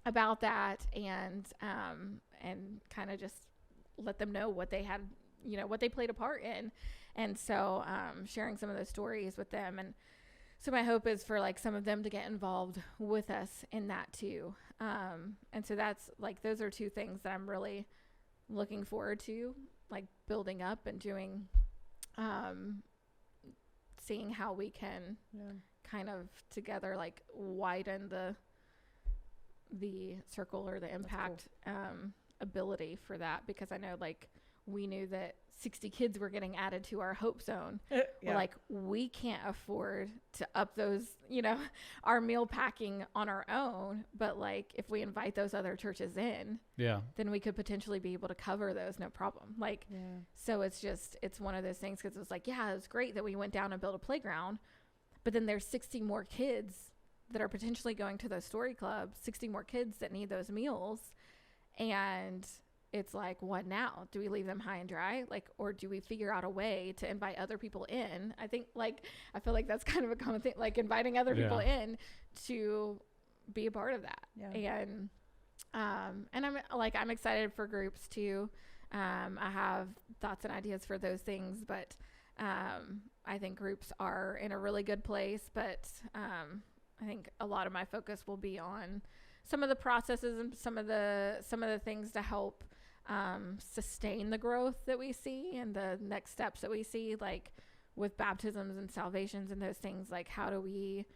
about that, and kind of just let them know what they had, you know, what they played a part in. And so sharing some of those stories with them. And so my hope is for like some of them to get involved with us in that too. And so that's like, those are two things that I'm really looking forward to, like building up and doing, seeing how we can kind of together like widen the circle or the impact ability for that. Because I know like we knew that 60 kids were getting added to our hope zone. Like, we can't afford to up those, you know, our meal packing on our own, but like if we invite those other churches in, then we could potentially be able to cover those, no problem. Like, so it's one of those things, because it's like, it was great that we went down and built a playground, but then there's 60 more kids that are potentially going to those story clubs, 60 more kids that need those meals. And it's like, what now? Do we leave them high and dry? Like, or do we figure out a way to invite other people in? I think like, I feel like that's kind of a common thing, like inviting other people in to be a part of that. And I'm excited for groups too. I have thoughts and ideas for those things, but I think groups are in a really good place, but I think a lot of my focus will be on some of the processes and some of the things to help sustain the growth that we see and the next steps that we see, like with baptisms and salvations and those things. Like, how do we,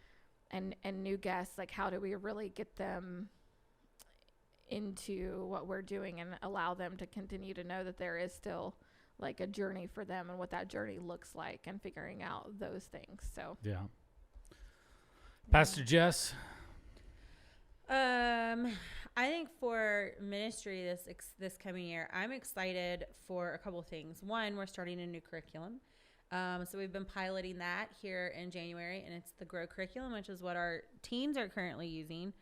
and new guests, like how do we really get them into what we're doing and allow them to continue to know that there is still like a journey for them and what that journey looks like, and figuring out those things. So Pastor Jess. I think for ministry this coming year, I'm excited for a couple of things. One, we're starting a new curriculum. So we've been piloting that here in January, and it's the GROW curriculum, which is what our teens are currently using.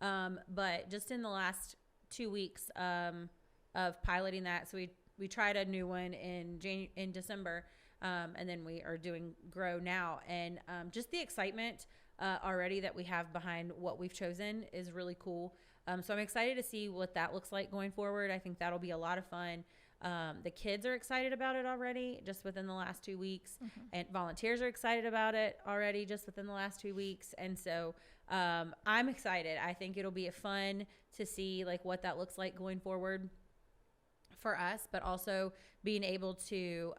But just in the last 2 weeks of piloting that, so we tried a new one in December, and then we are doing GROW now. And just the excitement already that we have behind what we've chosen is really cool. So I'm excited to see what that looks like going forward. I think that'll be a lot of fun. The kids are excited about it already just within the last 2 weeks, and volunteers are excited about it already just within the last 2 weeks. And so I'm excited. I think it'll be fun to see like what that looks like going forward for us, but also being able to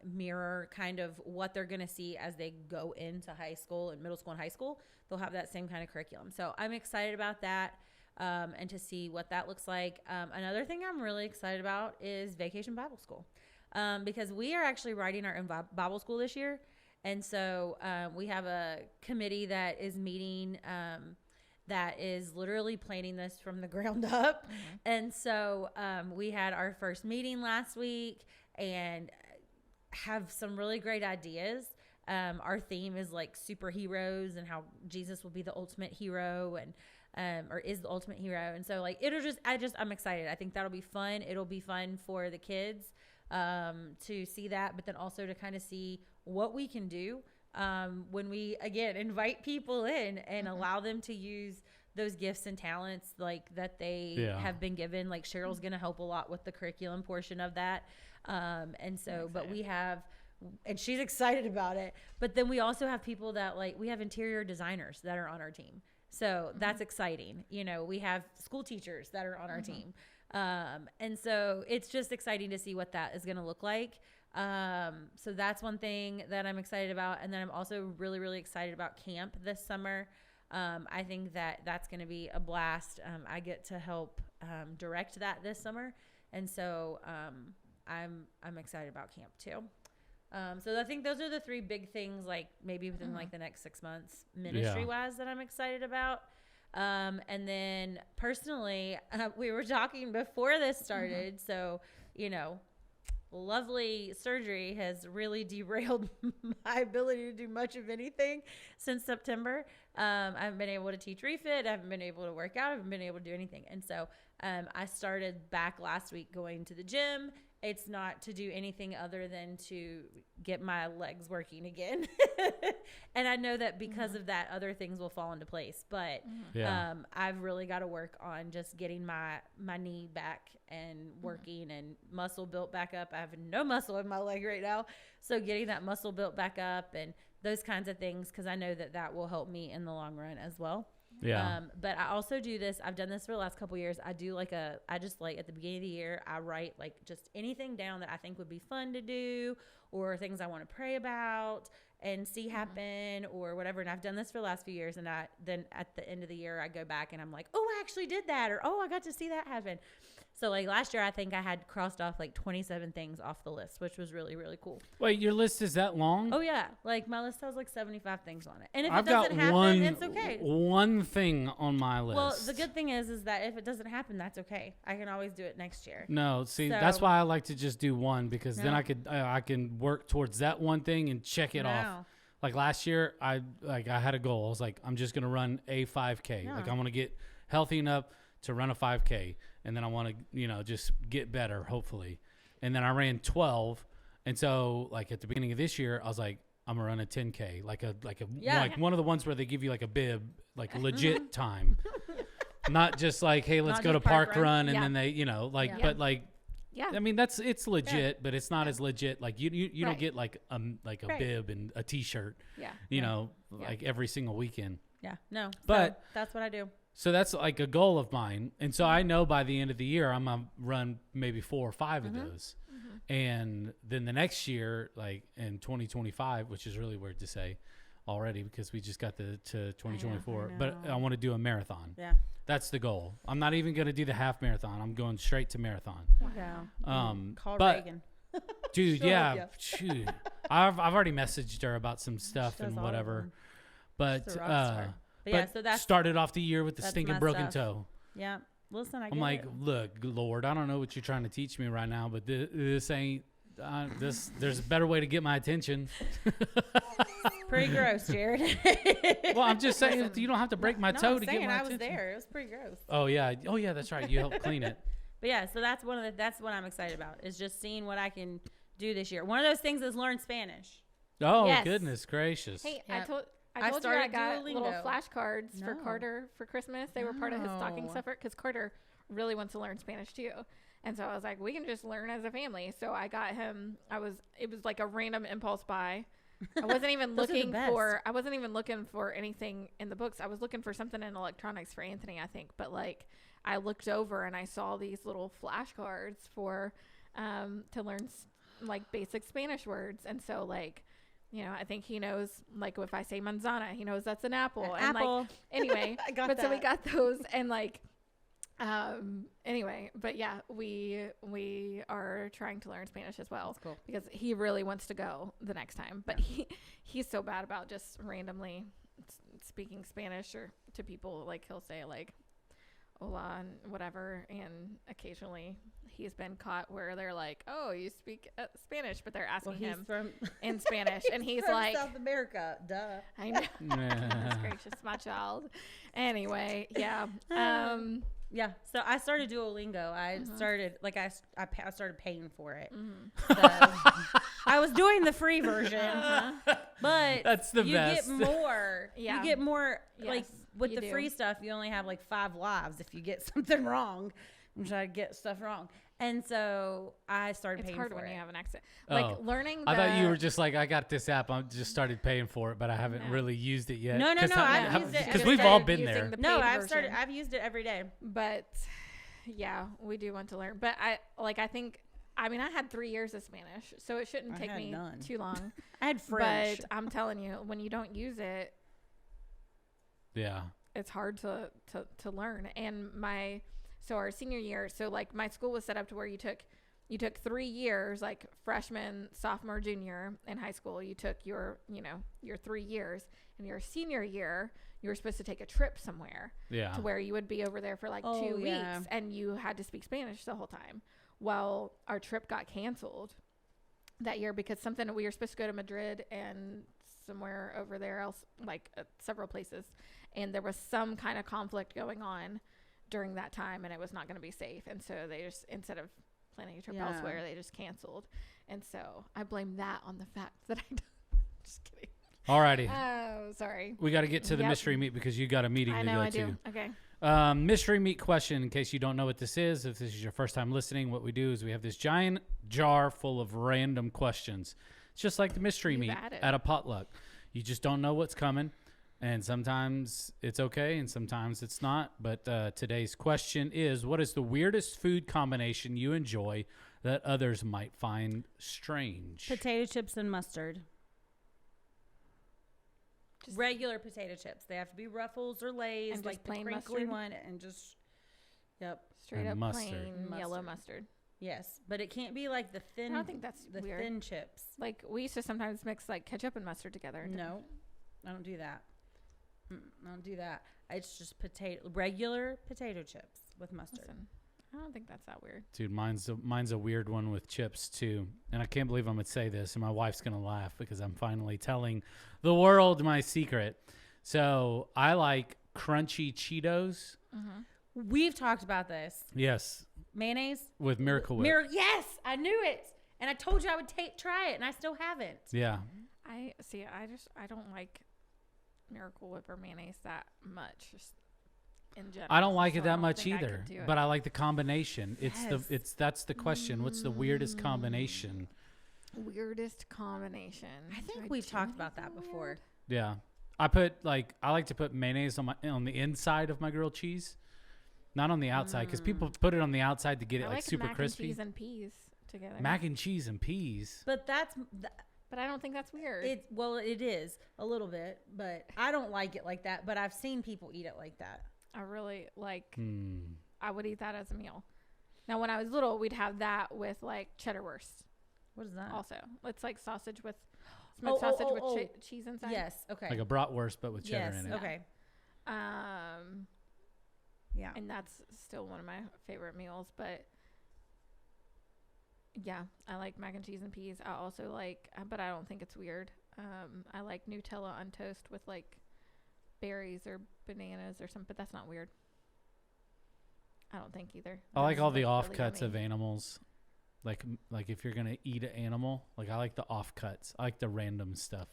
mirror kind of what they're going to see as they go into high school and middle school and high school. They'll have that same kind of curriculum. So I'm excited about that. And to see what that looks like. Another thing I'm really excited about is Vacation Bible School, because we are actually writing our own Bible school this year. And so we have a committee that is meeting that is literally planning this from the ground up. And so we had our first meeting last week, and have some really great ideas. Our theme is like superheroes and how Jesus will be the ultimate hero or is the ultimate hero. And so like, I'm excited. I think that'll be fun. It'll be fun for the kids, to see that, but then also to kind of see what we can do, when we, again, invite people in and allow them to use those gifts and talents like that they have been given. Like Cheryl's going to help a lot with the curriculum portion of that. And so, but we have, and she's excited about it, but then we also have people that like, we have interior designers that are on our team. So that's exciting. You know, we have school teachers that are on our team. And so it's just exciting to see what that is going to look like. So that's one thing that I'm excited about. And then I'm also really, really excited about camp this summer. I think that that's going to be a blast. I get to help direct that this summer. And so I'm excited about camp too. So I think those are the three big things, like maybe within like the next 6 months ministry wise that I'm excited about. And then personally, we were talking before this started. So, you know, lovely surgery has really derailed my ability to do much of anything since September. I haven't been able to teach refit. I haven't been able to work out. I haven't been able to do anything. And so, I started back last week going to the gym. It's not to do anything other than to get my legs working again. And I know that because of that, other things will fall into place. But I've really got to work on just getting my knee back and working and muscle built back up. I have no muscle in my leg right now. So getting that muscle built back up and those kinds of things, because I know that that will help me in the long run as well. Yeah. But I also do this. I've done this for the last couple of years. I just like at the beginning of the year, I write like just anything down that I think would be fun to do or things I want to pray about and see happen or whatever. And I've done this for the last few years. And then at the end of the year, I go back and I'm like, oh, I actually did that. Or, oh, I got to see that happen. So like last year, I think I had crossed off like 27 things off the list, which was really, really cool. Wait, your list is that long? Oh yeah. Like my list has like 75 things on it. And if it doesn't happen, it's okay. One thing on my list. Well, the good thing is that if it doesn't happen, that's okay. I can always do it next year. No, see, that's why I like to just do one, because then I can work towards that one thing and check it off. Like last year, I had a goal. I was like, I'm just gonna run a 5K. Like I want to get healthy enough to run a 5K, and then I want to, just get better, hopefully. And then I ran 12, and so like at the beginning of this year, I was like, I'm gonna run a 10K, like one of the ones where they give you like a bib, like legit time, not just like, hey, let's go to park run, and then they, but like. Yeah. I mean, it's legit, but it's not as legit. Like you don't get like a bib and a t-shirt, like every single weekend. Yeah. No. But so that's what I do. So that's like a goal of mine. And so I know by the end of the year, I'm going to run maybe 4 or 5 of those. And then the next year, like in 2025, which is really weird to say already because we just got to 2024, I know. But I want to do a marathon. Yeah. That's the goal. I'm not even going to do the half marathon. I'm going straight to marathon. Wow. Call Reagan. Dude, shoot. I've already messaged her about some stuff and whatever. But so that started off the year with the stinking broken toe. Yeah. Listen, I'm like, look, Lord, I don't know what you're trying to teach me right now, but this ain't there's a better way to get my attention. Pretty gross, Jared. Well, I'm just saying you don't have to break my toe to get my attention. I was there. It was pretty gross. Oh yeah, that's right. You helped clean it. But yeah, so that's what I'm excited about is just seeing what I can do this year. One of those things is learn Spanish. Oh, goodness gracious. Hey, yep. I told you I got little flashcards for Carter for Christmas. They were part of his stocking stuffer because Carter really wants to learn Spanish too. And so I was like, we can just learn as a family. So I got him. It was like a random impulse buy. I wasn't even looking for anything in the books. I was looking for something in electronics for Anthony, I think. But like, I looked over and I saw these little flashcards for to learn like basic Spanish words. And so like, I think he knows, like, if I say manzana, he knows that's an apple. Like, anyway, so we got those and like, anyway, but yeah, we are trying to learn Spanish as well. That's cool. Because he really wants to go the next time, but he's so bad about just randomly speaking Spanish or to people. Like he'll say like, hola and whatever. And occasionally he's been caught where they're like, oh, you speak Spanish, but they're asking him from in Spanish. And he's from like, South America, duh. I know. Goodness gracious, my child. Anyway, yeah. Yeah, so I started Duolingo. I started I started paying for it. Mm-hmm. So I was doing the free version, but that's the best. You get more. Yeah. You get more. Yes, like with the free stuff, you only have like 5 lives if you get something wrong, which I get stuff wrong. And so I started paying for it. It's hard when you have an accent. Like learning. I thought you were just like, I got this app. I just started paying for it, but I haven't really used it yet. No. I've used it because we've all been there. No, I've used it every day. But yeah, we do want to learn. But I had 3 years of Spanish, so it shouldn't take me too long. I had French. But I'm telling you, when you don't use it, yeah, it's hard to learn. And our senior year, so like my school was set up to where you took 3 years, like freshman, sophomore, junior in high school. You took your 3 years, and your senior year, you were supposed to take a trip somewhere. Yeah. To where you would be over there for like 2 weeks, and you had to speak Spanish the whole time. Well, our trip got canceled that year because we were supposed to go to Madrid and somewhere over there else, like several places, and there was some kind of conflict going on during that time, and it was not going to be safe, and so they just, instead of planning a trip elsewhere, they just canceled. And so I blame that on the fact that just kidding. Alrighty. Oh, sorry. We got to get to the mystery meat because you got a meeting to go to. I do. Okay. Mystery meat question, in case you don't know what this is. If this is your first time listening, what we do is we have this giant jar full of random questions. It's just like the mystery meat at a potluck. You just don't know what's coming. And sometimes it's okay and sometimes it's not. But today's question is, what is the weirdest food combination you enjoy that others might find strange? Potato chips and mustard. Just regular potato chips. They have to be Ruffles or Lay's, like the crinkly one, and just, straight up mustard. plain yellow mustard. Yes, but it can't be like the thin. I don't think that's the weird. Thin chips. Like we used to sometimes mix like ketchup and mustard together. No, I don't do that. I don't do that. It's just regular potato chips with mustard. Listen, I don't think that's that weird. Dude, mine's a weird one with chips too. And I can't believe I'm going to say this, and my wife's going to laugh because I'm finally telling the world my secret. So I like crunchy Cheetos. Mm-hmm. We've talked about this. Yes. Mayonnaise? With Miracle Whip. Yes, I knew it. And I told you I would try it, and I still haven't. Yeah. I don't like Miracle Whip or mayonnaise that much. Just in general. I don't like it that much either, but I like the combination. That's the question. What's the weirdest combination? Weirdest combination. I think we've talked about that before. Yeah. I like to put mayonnaise on the inside of my grilled cheese, not on the outside, because people put it on the outside to get it like super crispy. Mac and cheese and peas together. Mac and cheese and peas. But but I don't think that's weird. It is a little bit, but I don't like it like that. But I've seen people eat it like that. I really like. I would eat that as a meal. Now, when I was little, we'd have that with like cheddar wurst. What is that? Also, it's like sausage with smoked sausage with cheese inside. Yes. Okay. Like a bratwurst, but with cheddar in it. Okay. Yeah. And that's still one of my favorite meals, but. Yeah, I like mac and cheese and peas. I also like, but I don't think it's weird. I like Nutella on toast with like berries or bananas or something, but that's not weird. I don't think either. I like all the offcuts of animals. Like if you're gonna eat an animal, like I like the offcuts. I like the random stuff.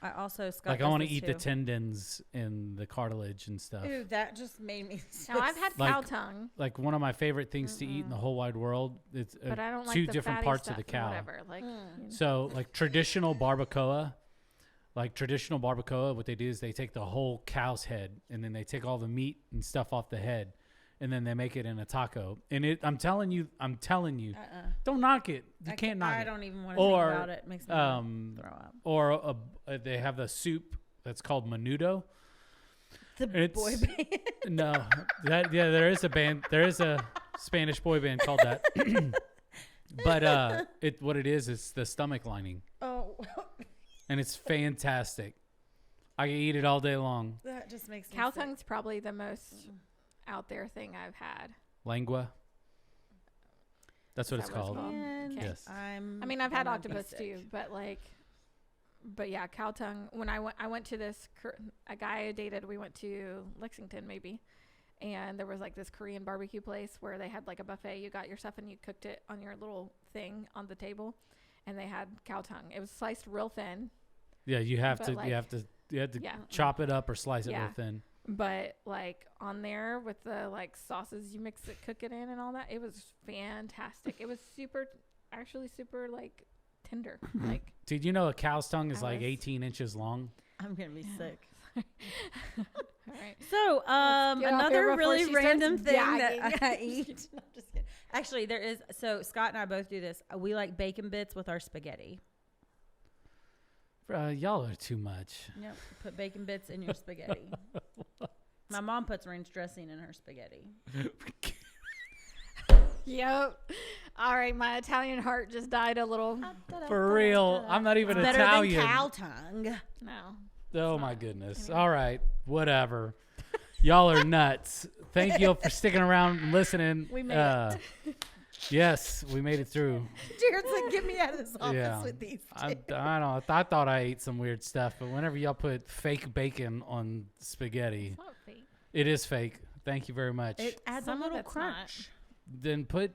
I also I want to eat the tendons and the cartilage and stuff. Ooh, that just made me sick. Now I've had cow tongue. Like one of my favorite things to eat in the whole wide world. It's but I don't like two the different parts of the cow. Whatever. Like so, like traditional barbacoa. What they do is they take the whole cow's head and then they take all the meat and stuff off the head, and then they make it in a taco. And I'm telling you, don't knock it. You can't knock it. I don't even want to think about it. It makes me throw up. Or they have the soup that's called menudo. Boy band. No, there is a band. There is a Spanish boy band called that. But what it is the stomach lining. Oh. And it's fantastic. I can eat it all day long. That just makes me cow sick. tongue's probably the most out there thing I've had. Lengua. That's what it's called. Okay. Yes. I've had octopus too, but yeah, cow tongue. When I went to this, a guy I dated, we went to Lexington maybe, and there was like this Korean barbecue place where they had like a buffet. You got your stuff and you cooked it on your little thing on the table, and they had cow tongue. It was sliced real thin. Yeah, you have to chop it up or slice it real thin. But like on there with the like sauces you mix it, cook it in and all that, it was fantastic. It was super like tender. Like, did you know a cow's tongue is like 18 inches long? I'm gonna be sick. All right. So another really random thing that I eat. No, I'm just kidding. Actually, there is. So Scott and I both do this. We like bacon bits with our spaghetti. Y'all are too much. Yep. Put bacon bits in your spaghetti. My mom puts ranch dressing in her spaghetti. Yep. All right, my Italian heart just died a little. For real. I'm not even Better Italian. Than cow tongue. No. Oh, my goodness. All right. Whatever. Y'all are nuts. Thank you for sticking around and listening. We made it. Yes, we made it through. Jared's like, get me out of this office with these two. I thought I ate some weird stuff, but whenever y'all put fake bacon on spaghetti, It's not fake. it is fake. Thank you very much. It adds Some a of little it's crunch. Then put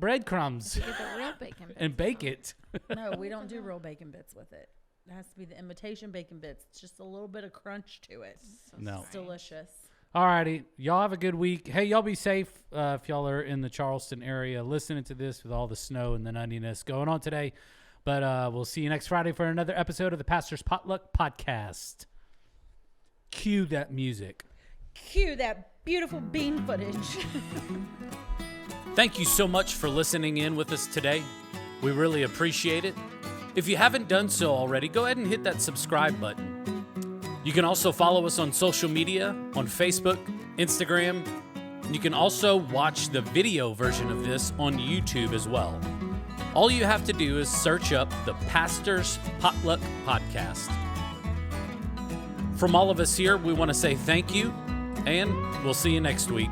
breadcrumbs You get the real bacon bits. and bake it. No, we don't do real bacon bits with it. It has to be the imitation bacon bits. It's just a little bit of crunch to it. No. It's delicious. All righty. Y'all have a good week. Hey, y'all be safe if y'all are in the Charleston area listening to this with all the snow and the nuttiness going on today. But we'll see you next Friday for another episode of the Pastor's Potluck Podcast. Cue that music. Cue that beautiful bean footage. Thank you so much for listening in with us today. We really appreciate it. If you haven't done so already, go ahead and hit that subscribe button. You can also follow us on social media, on Facebook, Instagram. You can also watch the video version of this on YouTube as well. All you have to do is search up the Pastor's Potluck Podcast. From all of us here, we want to say thank you, and we'll see you next week.